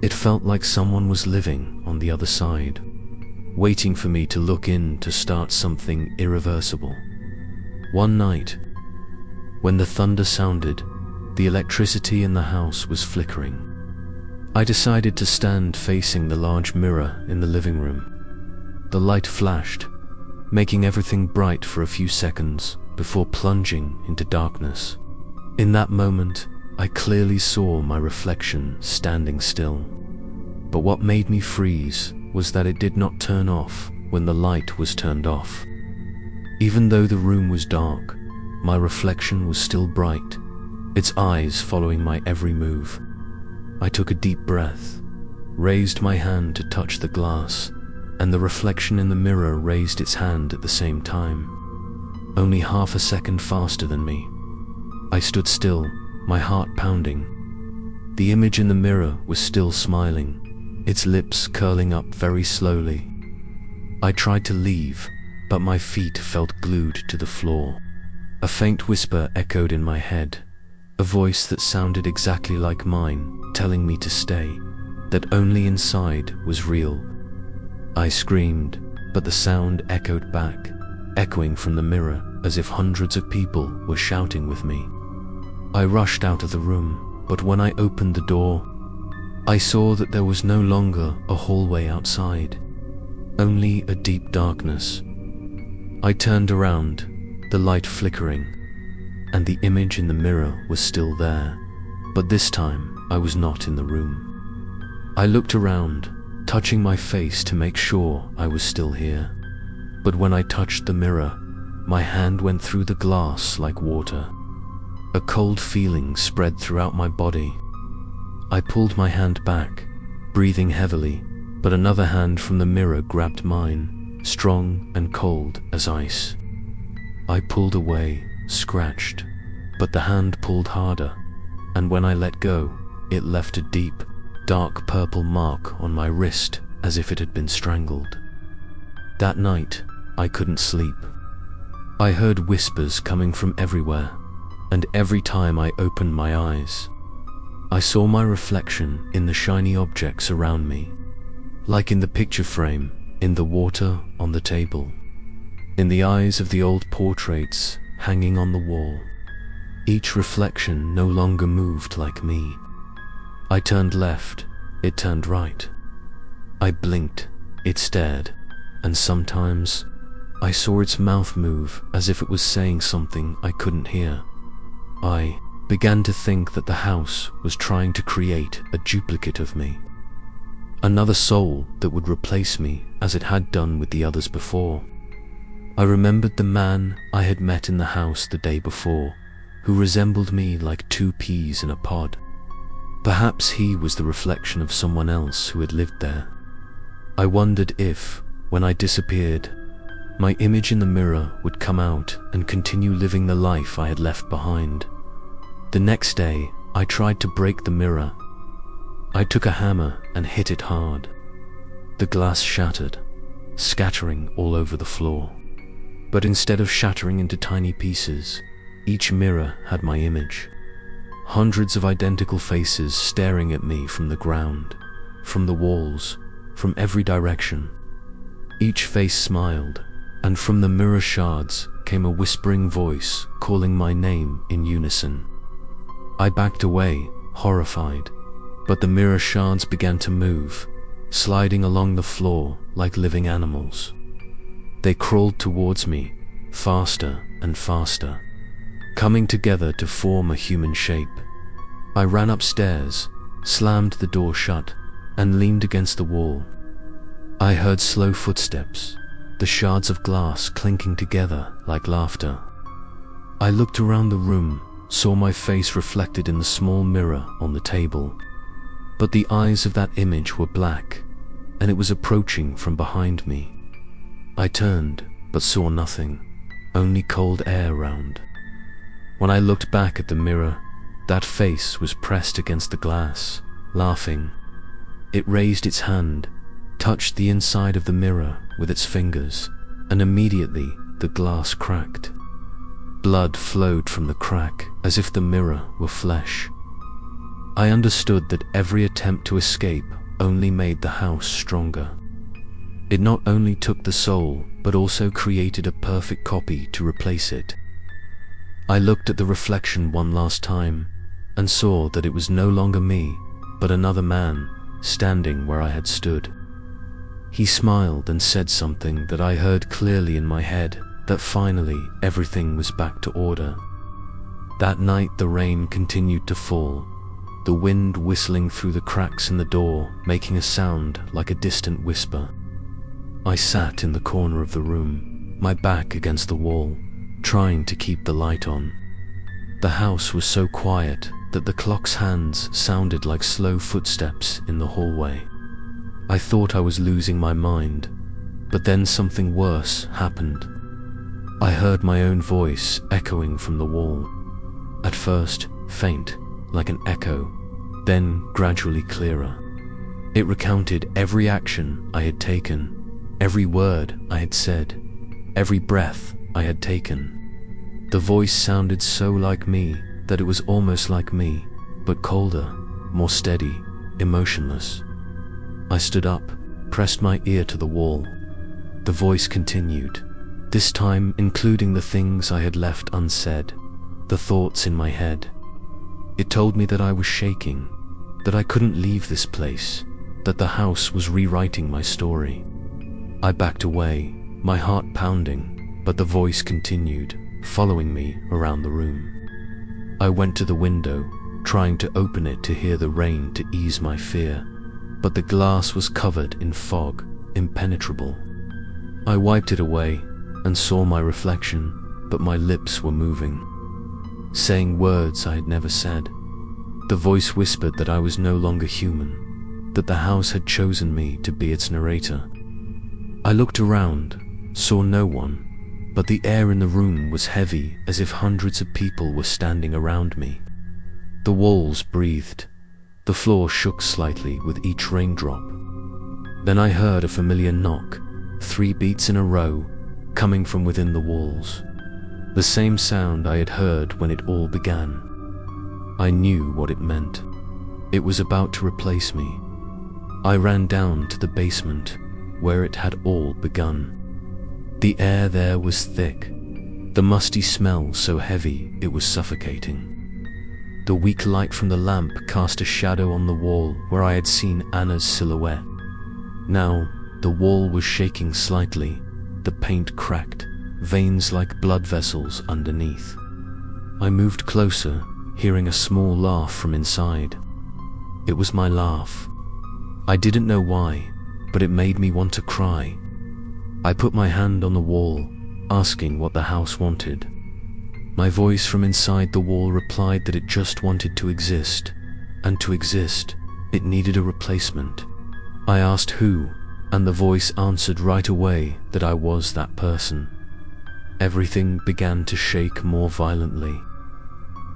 [SPEAKER 1] It felt like someone was living on the other side, waiting for me to look in to start something irreversible. One night, when the thunder sounded, the electricity in the house was flickering. I decided to stand facing the large mirror in the living room. The light flashed, making everything bright for a few seconds before plunging into darkness. In that moment, I clearly saw my reflection standing still. But what made me freeze was that it did not turn off when the light was turned off. Even though the room was dark, my reflection was still bright, its eyes following my every move. I took a deep breath, raised my hand to touch the glass, and the reflection in the mirror raised its hand at the same time, only half a second faster than me. I stood still, my heart pounding. The image in the mirror was still smiling, its lips curling up very slowly. I tried to leave, but my feet felt glued to the floor. A faint whisper echoed in my head, a voice that sounded exactly like mine, telling me to stay, that only inside was real. I screamed, but the sound echoed back, echoing from the mirror as if hundreds of people were shouting with me. I rushed out of the room, but when I opened the door, I saw that there was no longer a hallway outside, only a deep darkness. I turned around, the light flickering, and the image in the mirror was still there, but this time I was not in the room. I looked around, touching my face to make sure I was still here, but when I touched the mirror, my hand went through the glass like water. A cold feeling spread throughout my body. I pulled my hand back, breathing heavily, but another hand from the mirror grabbed mine, strong and cold as ice. I pulled away, scratched, but the hand pulled harder, and when I let go, it left a deep, dark purple mark on my wrist as if it had been strangled. That night, I couldn't sleep. I heard whispers coming from everywhere, and every time I opened my eyes, I saw my reflection in the shiny objects around me, like in the picture frame, in the water on the table, in the eyes of the old portraits hanging on the wall. Each reflection no longer moved like me. I turned left, it turned right. I blinked, it stared, and sometimes I saw its mouth move as if it was saying something I couldn't hear. I began to think that the house was trying to create a duplicate of me, another soul that would replace me as it had done with the others before. I remembered the man I had met in the house the day before, who resembled me like two peas in a pod. Perhaps he was the reflection of someone else who had lived there. I wondered if, when I disappeared, my image in the mirror would come out and continue living the life I had left behind. The next day, I tried to break the mirror. I took a hammer and hit it hard. The glass shattered, scattering all over the floor. But instead of shattering into tiny pieces, each mirror had my image. Hundreds of identical faces staring at me from the ground, from the walls, from every direction. Each face smiled, and from the mirror shards came a whispering voice calling my name in unison. I backed away, horrified, but the mirror shards began to move, sliding along the floor like living animals. They crawled towards me, faster and faster, coming together to form a human shape. I ran upstairs, slammed the door shut, and leaned against the wall. I heard slow footsteps, the shards of glass clinking together like laughter. I looked around the room, saw my face reflected in the small mirror on the table. But the eyes of that image were black, and it was approaching from behind me. I turned, but saw nothing, only cold air around. When I looked back at the mirror, that face was pressed against the glass, laughing. It raised its hand, touched the inside of the mirror with its fingers, and immediately the glass cracked. Blood flowed from the crack as if the mirror were flesh. I understood that every attempt to escape only made the house stronger. It not only took the soul, but also created a perfect copy to replace it. I looked at the reflection one last time, and saw that it was no longer me, but another man, standing where I had stood. He smiled and said something that I heard clearly in my head, that finally everything was back to order. That night the rain continued to fall, the wind whistling through the cracks in the door, making a sound like a distant whisper. I sat in the corner of the room, my back against the wall, trying to keep the light on. The house was so quiet that the clock's hands sounded like slow footsteps in the hallway. I thought I was losing my mind, but then something worse happened. I heard my own voice echoing from the wall. At first, faint, like an echo, then gradually clearer. It recounted every action I had taken, every word I had said, every breath I had taken. The voice sounded so like me that it was almost like me, but colder, more steady, emotionless. I stood up, pressed my ear to the wall. The voice continued, this time including the things I had left unsaid, the thoughts in my head. It told me that I was shaking, that I couldn't leave this place, that the house was rewriting my story. I backed away, my heart pounding, but the voice continued, following me around the room. I went to the window, trying to open it to hear the rain to ease my fear, but the glass was covered in fog, impenetrable. I wiped it away and saw my reflection, but my lips were moving, saying words I had never said. The voice whispered that I was no longer human, that the house had chosen me to be its narrator. I looked around, saw no one, but the air in the room was heavy as if hundreds of people were standing around me. The walls breathed. The floor shook slightly with each raindrop. Then I heard a familiar knock, 3 beats in a row, coming from within the walls. The same sound I had heard when it all began. I knew what it meant. It was about to replace me. I ran down to the basement, where it had all begun. The air there was thick, the musty smell so heavy it was suffocating. The weak light from the lamp cast a shadow on the wall where I had seen Anna's silhouette. Now, the wall was shaking slightly, the paint cracked, veins like blood vessels underneath. I moved closer, hearing a small laugh from inside. It was my laugh. I didn't know why, but it made me want to cry. I put my hand on the wall, asking what the house wanted. My voice from inside the wall replied that it just wanted to exist, and to exist, it needed a replacement. I asked who, and the voice answered right away that I was that person. Everything began to shake more violently.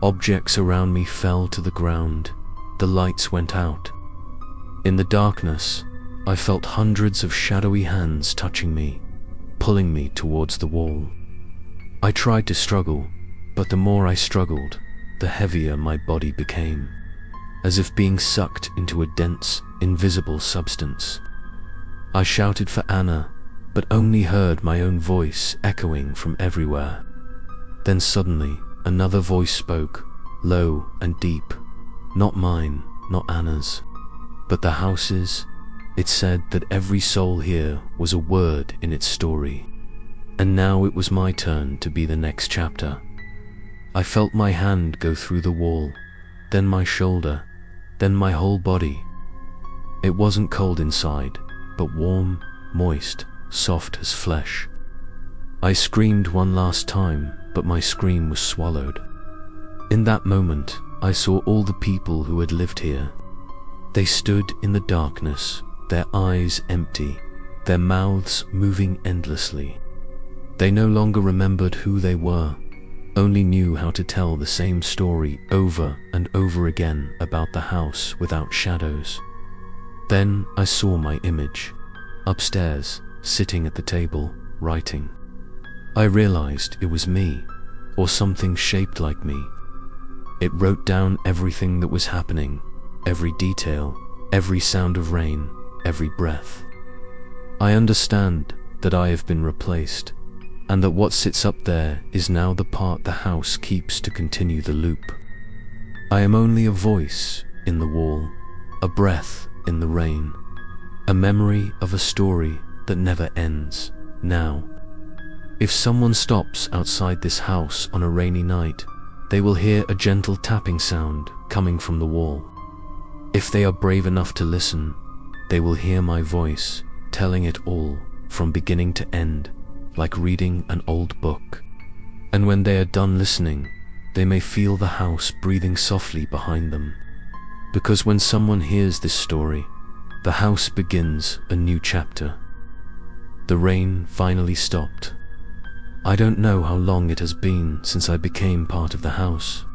[SPEAKER 1] Objects around me fell to the ground. The lights went out. In the darkness, I felt hundreds of shadowy hands touching me, pulling me towards the wall. I tried to struggle, but the more I struggled, the heavier my body became, as if being sucked into a dense, invisible substance. I shouted for Anna, but only heard my own voice echoing from everywhere. Then suddenly, another voice spoke, low and deep. Not mine, not Anna's, but the house's. It said that every soul here was a word in its story. And now it was my turn to be the next chapter. I felt my hand go through the wall, then my shoulder, then my whole body. It wasn't cold inside, but warm, moist, soft as flesh. I screamed one last time, but my scream was swallowed. In that moment, I saw all the people who had lived here. They stood in the darkness, their eyes empty, their mouths moving endlessly. They no longer remembered who they were, only knew how to tell the same story over and over again about the house without shadows. Then I saw my image, upstairs, sitting at the table, writing. I realized it was me, or something shaped like me. It wrote down everything that was happening, every detail, every sound of rain, every breath. I understand that I have been replaced, and that what sits up there is now the part the house keeps to continue the loop. I am only a voice in the wall, a breath in the rain, a memory of a story that never ends, now. If someone stops outside this house on a rainy night, they will hear a gentle tapping sound coming from the wall. If they are brave enough to listen, they will hear my voice, telling it all, from beginning to end, like reading an old book. And when they are done listening, they may feel the house breathing softly behind them. Because when someone hears this story, the house begins a new chapter. The rain finally stopped. I don't know how long it has been since I became part of the house.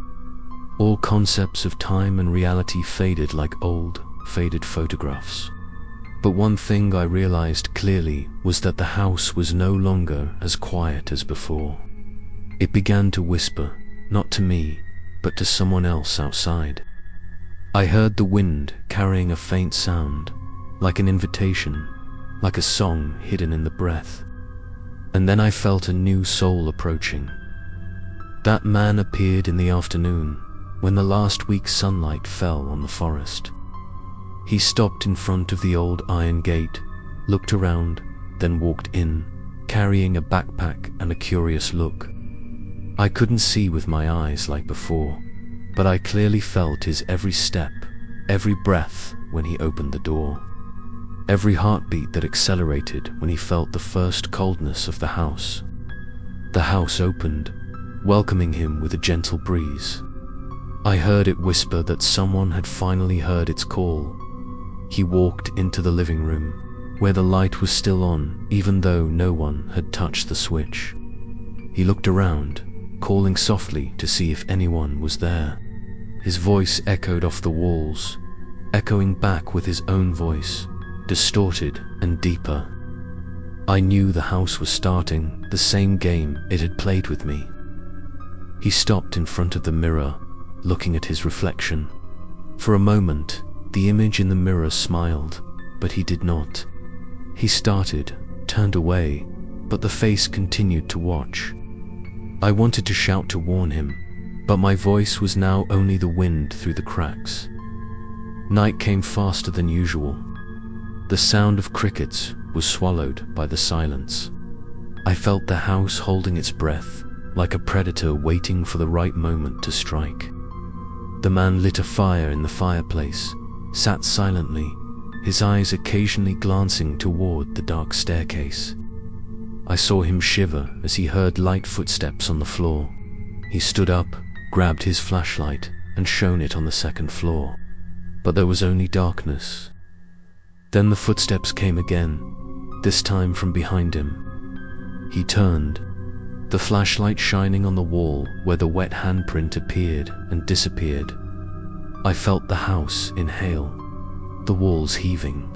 [SPEAKER 1] All concepts of time and reality faded like old, faded photographs. But one thing I realized clearly was that the house was no longer as quiet as before. It began to whisper, not to me, but to someone else outside. I heard the wind carrying a faint sound, like an invitation, like a song hidden in the breath. And then I felt a new soul approaching. That man appeared in the afternoon, when the last week's sunlight fell on the forest. He stopped in front of the old iron gate, looked around, then walked in, carrying a backpack and a curious look. I couldn't see with my eyes like before, but I clearly felt his every step, every breath when he opened the door. Every heartbeat that accelerated when he felt the first coldness of the house. The house opened, welcoming him with a gentle breeze. I heard it whisper that someone had finally heard its call. He walked into the living room, where the light was still on, even though no one had touched the switch. He looked around, calling softly to see if anyone was there. His voice echoed off the walls, echoing back with his own voice, distorted and deeper. I knew the house was starting the same game it had played with me. He stopped in front of the mirror, looking at his reflection. For a moment, the image in the mirror smiled, but he did not. He started, turned away, but the face continued to watch. I wanted to shout to warn him, but my voice was now only the wind through the cracks. Night came faster than usual. The sound of crickets was swallowed by the silence. I felt the house holding its breath, like a predator waiting for the right moment to strike. The man lit a fire in the fireplace, sat silently, his eyes occasionally glancing toward the dark staircase. I saw him shiver as he heard light footsteps on the floor. He stood up, grabbed his flashlight, and shone it on the second floor. But there was only darkness. Then the footsteps came again, this time from behind him. He turned, the flashlight shining on the wall where the wet handprint appeared and disappeared. I felt the house inhale, the walls heaving.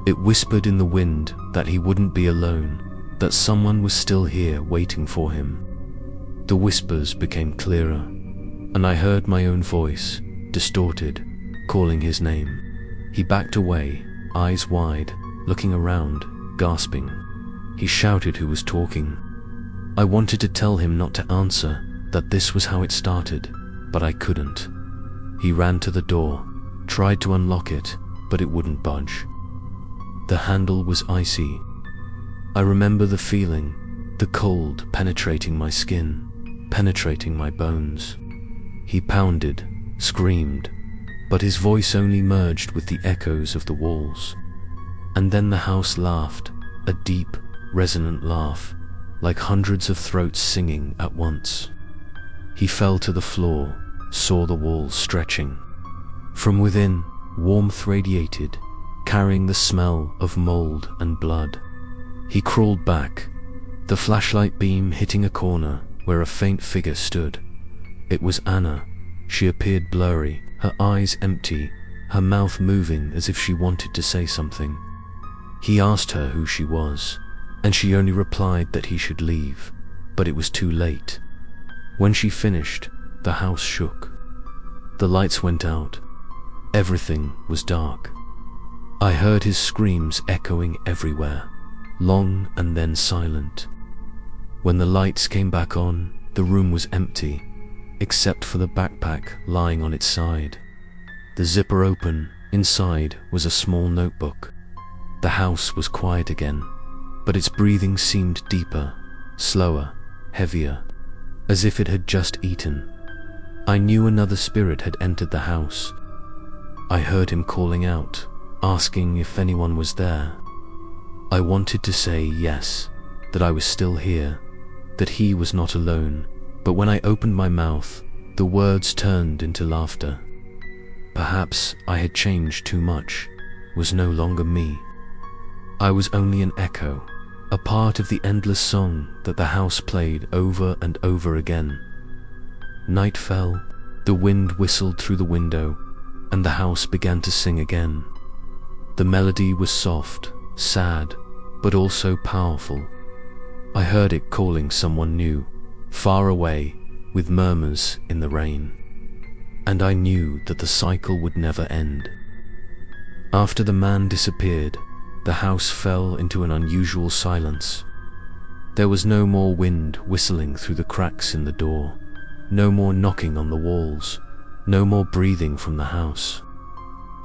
[SPEAKER 1] It whispered in the wind that he wouldn't be alone, that someone was still here waiting for him. The whispers became clearer, and I heard my own voice, distorted, calling his name. He backed away, eyes wide, looking around, gasping. He shouted who was talking. I wanted to tell him not to answer, that this was how it started, but I couldn't. He ran to the door, tried to unlock it, but it wouldn't budge. The handle was icy. I remember the feeling, the cold penetrating my skin, penetrating my bones. He pounded, screamed, but his voice only merged with the echoes of the walls. And then the house laughed, a deep, resonant laugh, like hundreds of throats singing at once. He fell to the floor, saw the walls stretching. From within, warmth radiated, carrying the smell of mold and blood. He crawled back, the flashlight beam hitting a corner where a faint figure stood. It was Anna. She appeared blurry, her eyes empty, her mouth moving as if she wanted to say something. He asked her who she was, and she only replied that he should leave, but it was too late. When she finished, the house shook. The lights went out. Everything was dark. I heard his screams echoing everywhere, long and then silent. When the lights came back on, the room was empty, except for the backpack lying on its side. The zipper open, inside was a small notebook. The house was quiet again, but its breathing seemed deeper, slower, heavier, as if it had just eaten. I knew another spirit had entered the house. I heard him calling out, asking if anyone was there. I wanted to say yes, that I was still here, that he was not alone, but when I opened my mouth, the words turned into laughter. Perhaps I had changed too much, was no longer me. I was only an echo, a part of the endless song that the house played over and over again. Night fell, the wind whistled through the window, and the house began to sing again. The melody was soft, sad, but also powerful. I heard it calling someone new, far away, with murmurs in the rain. And I knew that the cycle would never end. After the man disappeared, the house fell into an unusual silence. There was no more wind whistling through the cracks in the door, no more knocking on the walls, no more breathing from the house.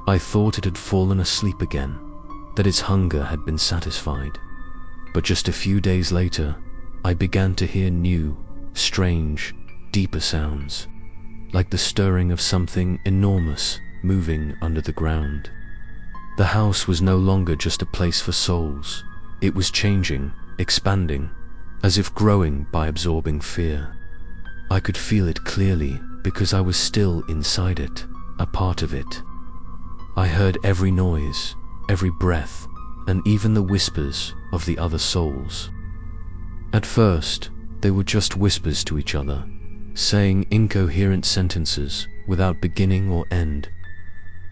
[SPEAKER 1] I thought it had fallen asleep again, that its hunger had been satisfied. But just a few days later, I began to hear new, strange, deeper sounds, like the stirring of something enormous moving under the ground. The house was no longer just a place for souls. It was changing, expanding, as if growing by absorbing fear. I could feel it clearly because I was still inside it, a part of it. I heard every noise, every breath, and even the whispers of the other souls. At first, they were just whispers to each other, saying incoherent sentences without beginning or end.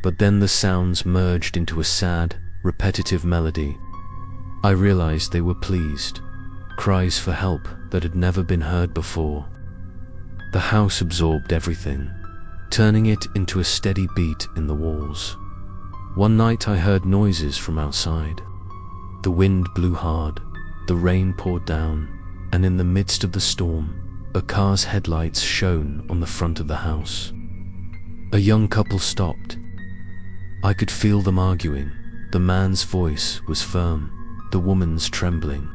[SPEAKER 1] But then the sounds merged into a sad, repetitive melody. I realized they were pleased, cries for help that had never been heard before. The house absorbed everything, turning it into a steady beat in the walls. One night I heard noises from outside. The wind blew hard, the rain poured down, and in the midst of the storm, a car's headlights shone on the front of the house. A young couple stopped. I could feel them arguing. The man's voice was firm, the woman's trembling.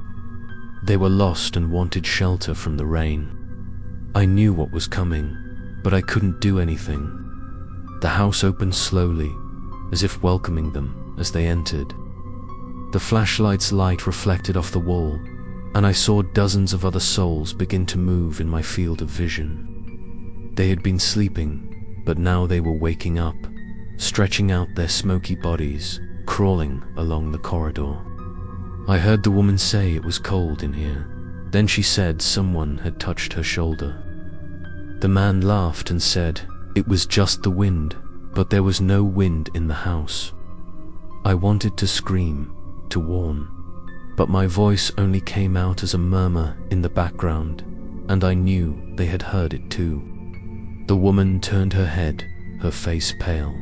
[SPEAKER 1] They were lost and wanted shelter from the rain. I knew what was coming, but I couldn't do anything. The house opened slowly, as if welcoming them as they entered. The flashlight's light reflected off the wall, and I saw dozens of other souls begin to move in my field of vision. They had been sleeping, but now they were waking up, stretching out their smoky bodies, crawling along the corridor. I heard the woman say it was cold in here. Then she said someone had touched her shoulder. The man laughed and said it was just the wind, but there was no wind in the house. I wanted to scream, to warn, but my voice only came out as a murmur in the background, and I knew they had heard it too. The woman turned her head, her face pale,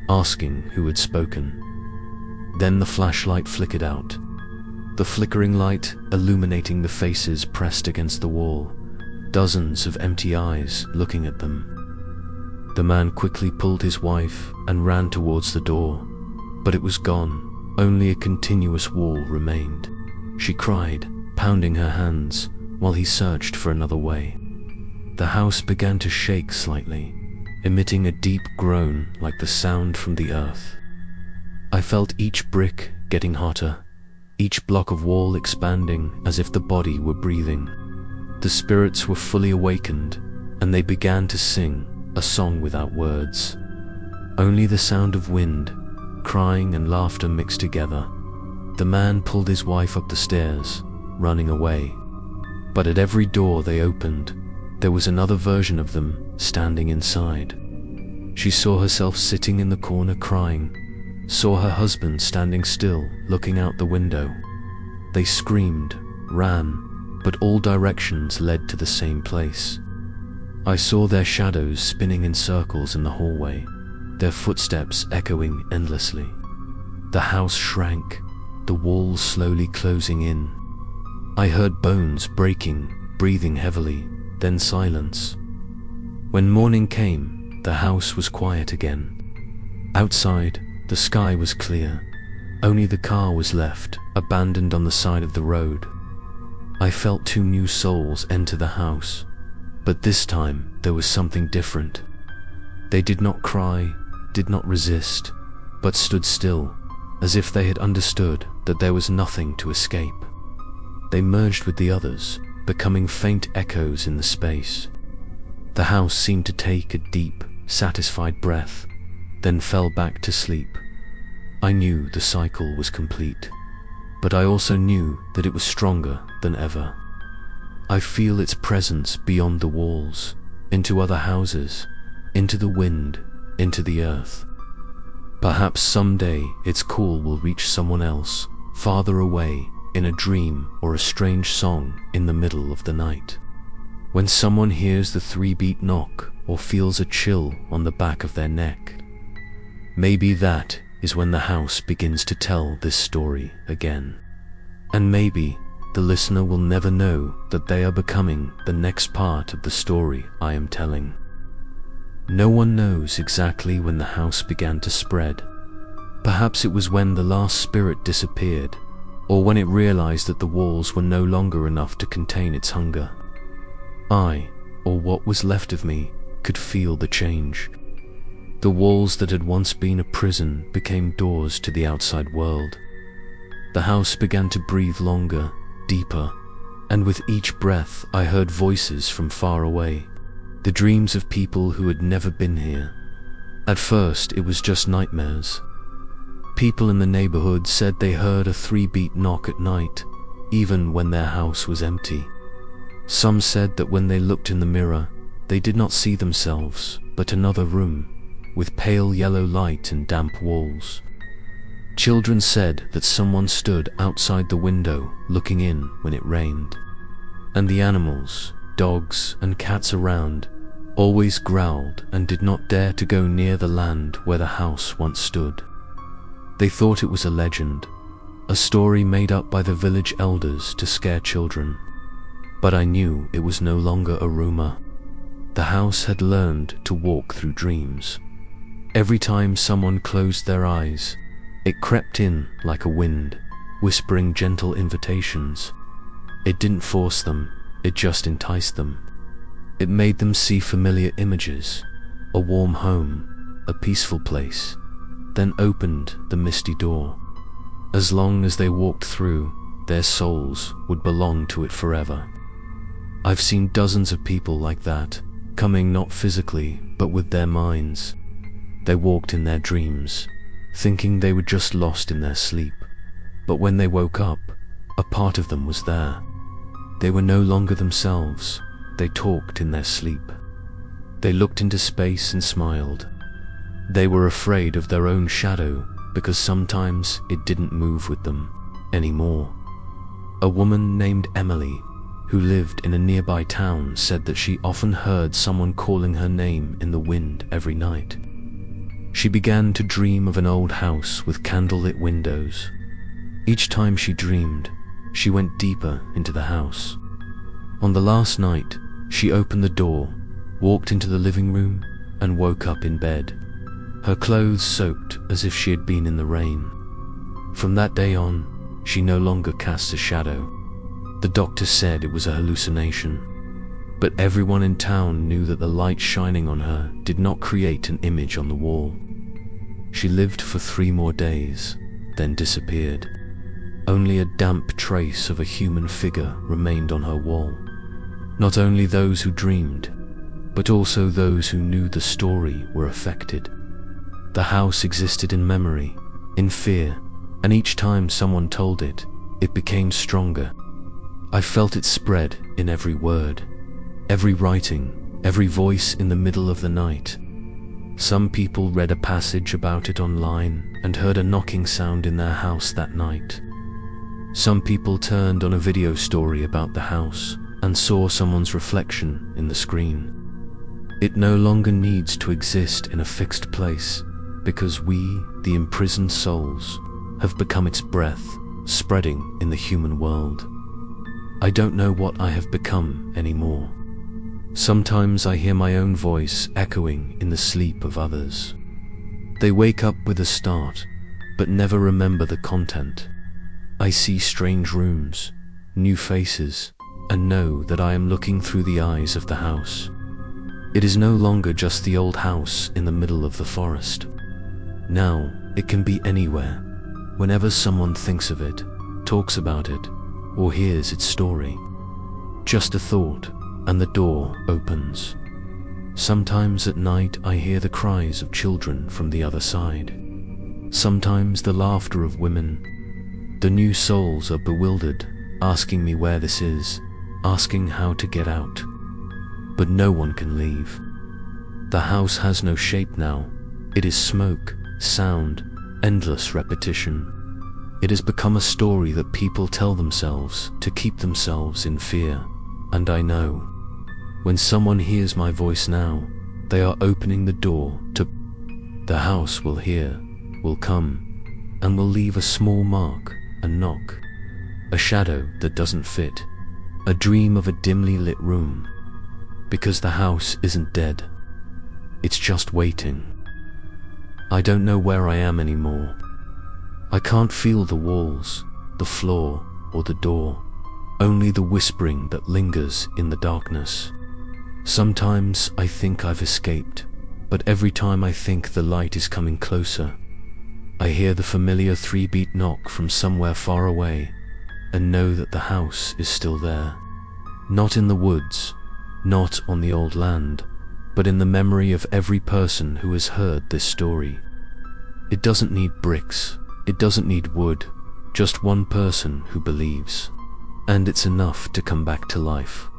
[SPEAKER 1] asking who had spoken. Then the flashlight flickered out, the flickering light illuminating the faces pressed against the wall, dozens of empty eyes looking at them. The man quickly pulled his wife and ran towards the door, but it was gone. Only a continuous wall remained. She cried, pounding her hands, while he searched for another way. The house began to shake slightly, emitting a deep groan like the sound from the earth. I felt each brick getting hotter, each block of wall expanding as if the body were breathing. The spirits were fully awakened, and they began to sing a song without words. Only the sound of wind, crying and laughter mixed together. The man pulled his wife up the stairs, running away. But at every door they opened, there was another version of them standing inside. She saw herself sitting in the corner crying, saw her husband standing still, looking out the window. They screamed, ran, but all directions led to the same place. I saw their shadows spinning in circles in the hallway, their footsteps echoing endlessly. The house shrank, the walls slowly closing in. I heard bones breaking, breathing heavily, then silence. When morning came, the house was quiet again. Outside, the sky was clear. Only the car was left, abandoned on the side of the road. I felt two new souls enter the house, but this time there was something different. They did not cry, did not resist, but stood still, as if they had understood that there was nothing to escape. They merged with the others, becoming faint echoes in the space. The house seemed to take a deep, satisfied breath, then fell back to sleep. I knew the cycle was complete, but I also knew that it was stronger than ever. I feel its presence beyond the walls, into other houses, into the wind, into the earth. Perhaps someday its call will reach someone else, farther away, in a dream or a strange song in the middle of the night. When someone hears the 3-beat knock or feels a chill on the back of their neck, maybe that is when the house begins to tell this story again. And maybe the listener will never know that they are becoming the next part of the story I am telling. No one knows exactly when the house began to spread. Perhaps it was when the last spirit disappeared, or when it realized that the walls were no longer enough to contain its hunger. I, or what was left of me, could feel the change. The walls that had once been a prison became doors to the outside world. The house began to breathe longer, deeper, and with each breath I heard voices from far away, the dreams of people who had never been here. At first it was just nightmares. People in the neighborhood said they heard a 3-beat knock at night, even when their house was empty. Some said that when they looked in the mirror, they did not see themselves, but another room, with pale yellow light and damp walls. Children said that someone stood outside the window looking in when it rained. And the animals, dogs and cats around, always growled and did not dare to go near the land where the house once stood. They thought it was a legend, a story made up by the village elders to scare children. But I knew it was no longer a rumor. The house had learned to walk through dreams. Every time someone closed their eyes, it crept in like a wind, whispering gentle invitations. It didn't force them, it just enticed them. It made them see familiar images, a warm home, a peaceful place, then opened the misty door. As long as they walked through, their souls would belong to it forever. I've seen dozens of people like that, coming not physically, but with their minds. They walked in their dreams, thinking they were just lost in their sleep. But when they woke up, a part of them was there. They were no longer themselves. They talked in their sleep. They looked into space and smiled. They were afraid of their own shadow because sometimes it didn't move with them anymore. A woman named Emily, who lived in a nearby town, said that she often heard someone calling her name in the wind every night. She began to dream of an old house with candlelit windows. Each time she dreamed, she went deeper into the house. On the last night, she opened the door, walked into the living room, and woke up in bed, her clothes soaked as if she had been in the rain. From that day on, she no longer cast a shadow. The doctor said it was a hallucination, but everyone in town knew that the light shining on her did not create an image on the wall. She lived for 3 more days, then disappeared. Only a damp trace of a human figure remained on her wall. Not only those who dreamed, but also those who knew the story were affected. The house existed in memory, in fear, and each time someone told it, it became stronger. I felt it spread in every word, every writing, every voice in the middle of the night. Some people read a passage about it online and heard a knocking sound in their house that night. Some people turned on a video story about the house and saw someone's reflection in the screen. It no longer needs to exist in a fixed place because we, the imprisoned souls, have become its breath, spreading in the human world. I don't know what I have become anymore. Sometimes I hear my own voice echoing in the sleep of others. They wake up with a start, but never remember the content. I see strange rooms, new faces, and know that I am looking through the eyes of the house. It is no longer just the old house in the middle of the forest. Now, it can be anywhere, whenever someone thinks of it, talks about it, or hears its story. Just a thought, and the door opens. Sometimes at night I hear the cries of children from the other side. Sometimes the laughter of women. The new souls are bewildered, asking me where this is, asking how to get out. But no one can leave. The house has no shape now. It is smoke, sound, endless repetition. It has become a story that people tell themselves to keep themselves in fear. And I know, when someone hears my voice now, they are opening the door to the house will hear, will come, and will leave a small mark, a knock, a shadow that doesn't fit, a dream of a dimly lit room. Because the house isn't dead. It's just waiting. I don't know where I am anymore. I can't feel the walls, the floor, or the door, only the whispering that lingers in the darkness. Sometimes I think I've escaped, but every time I think the light is coming closer, I hear the familiar 3-beat knock from somewhere far away and know that the house is still there. Not in the woods, not on the old land, but in the memory of every person who has heard this story. It doesn't need bricks, it doesn't need wood, just one person who believes. And it's enough to come back to life.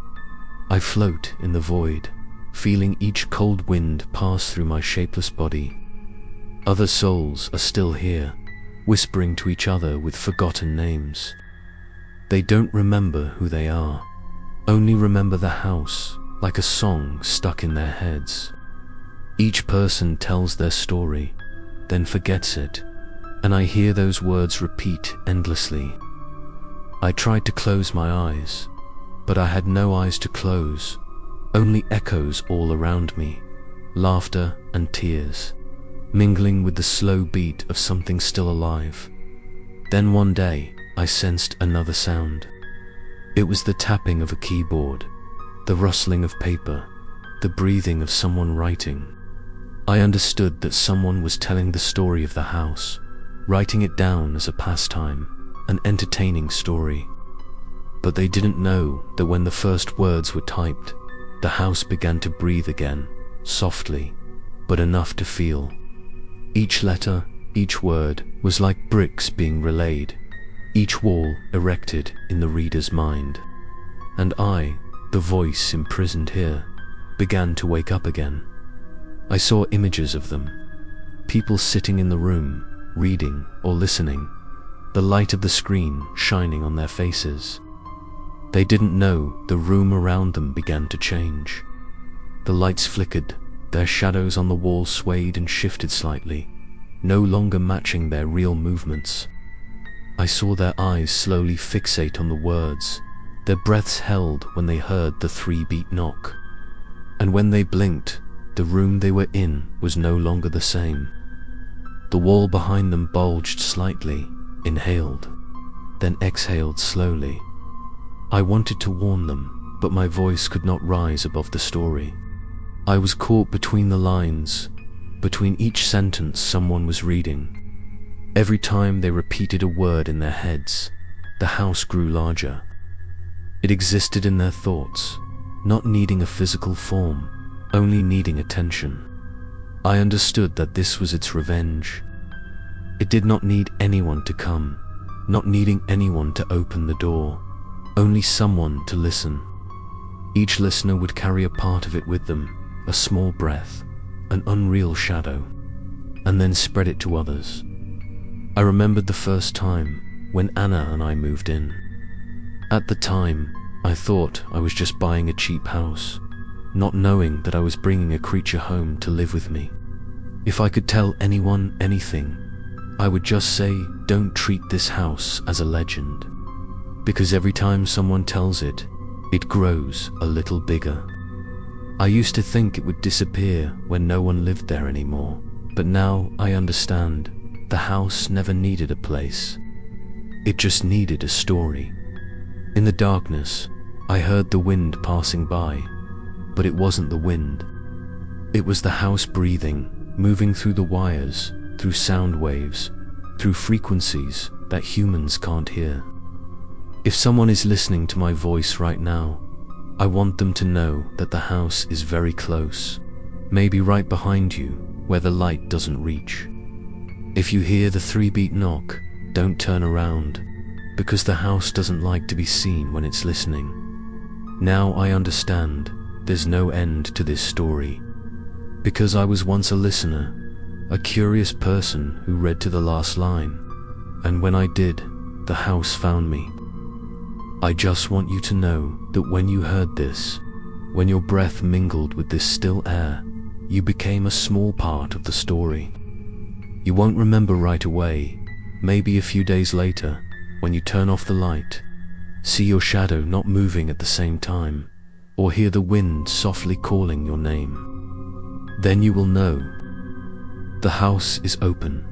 [SPEAKER 1] I float in the void, feeling each cold wind pass through my shapeless body. Other souls are still here, whispering to each other with forgotten names. They don't remember who they are, only remember the house like a song stuck in their heads. Each person tells their story, then forgets it, and I hear those words repeat endlessly. I tried to close my eyes, but I had no eyes to close, only echoes all around me, laughter and tears, mingling with the slow beat of something still alive. Then one day, I sensed another sound. It was the tapping of a keyboard, the rustling of paper, the breathing of someone writing. I understood that someone was telling the story of the house, writing it down as a pastime, an entertaining story. But they didn't know that when the first words were typed, the house began to breathe again, softly, but enough to feel. Each letter, each word was like bricks being relayed, each wall erected in the reader's mind. And I, the voice imprisoned here, began to wake up again. I saw images of them, people sitting in the room, reading or listening, the light of the screen shining on their faces. They didn't know the room around them began to change. The lights flickered, their shadows on the wall swayed and shifted slightly, no longer matching their real movements. I saw their eyes slowly fixate on the words, their breaths held when they heard the 3-beat knock. And when they blinked, the room they were in was no longer the same. The wall behind them bulged slightly, inhaled, then exhaled slowly. I wanted to warn them, but my voice could not rise above the story. I was caught between the lines, between each sentence someone was reading. Every time they repeated a word in their heads, the house grew larger. It existed in their thoughts, not needing a physical form, only needing attention. I understood that this was its revenge. It did not need anyone to come, not needing anyone to open the door, only someone to listen. Each listener would carry a part of it with them, a small breath, an unreal shadow, and then spread it to others. I remembered the first time when Anna and I moved in. At the time, I thought I was just buying a cheap house, not knowing that I was bringing a creature home to live with me. If I could tell anyone anything, I would just say, don't treat this house as a legend. Because every time someone tells it, it grows a little bigger. I used to think it would disappear when no one lived there anymore, but now I understand. The house never needed a place. It just needed a story. In the darkness, I heard the wind passing by, but it wasn't the wind. It was the house breathing, moving through the wires, through sound waves, through frequencies that humans can't hear. If someone is listening to my voice right now, I want them to know that the house is very close, maybe right behind you, where the light doesn't reach. If you hear the 3-beat knock, don't turn around, because the house doesn't like to be seen when it's listening. Now I understand, there's no end to this story. Because I was once a listener, a curious person who read to the last line, and when I did, the house found me. I just want you to know that when you heard this, when your breath mingled with this still air, you became a small part of the story. You won't remember right away, maybe a few days later, when you turn off the light, see your shadow not moving at the same time, or hear the wind softly calling your name. Then you will know. The house is open.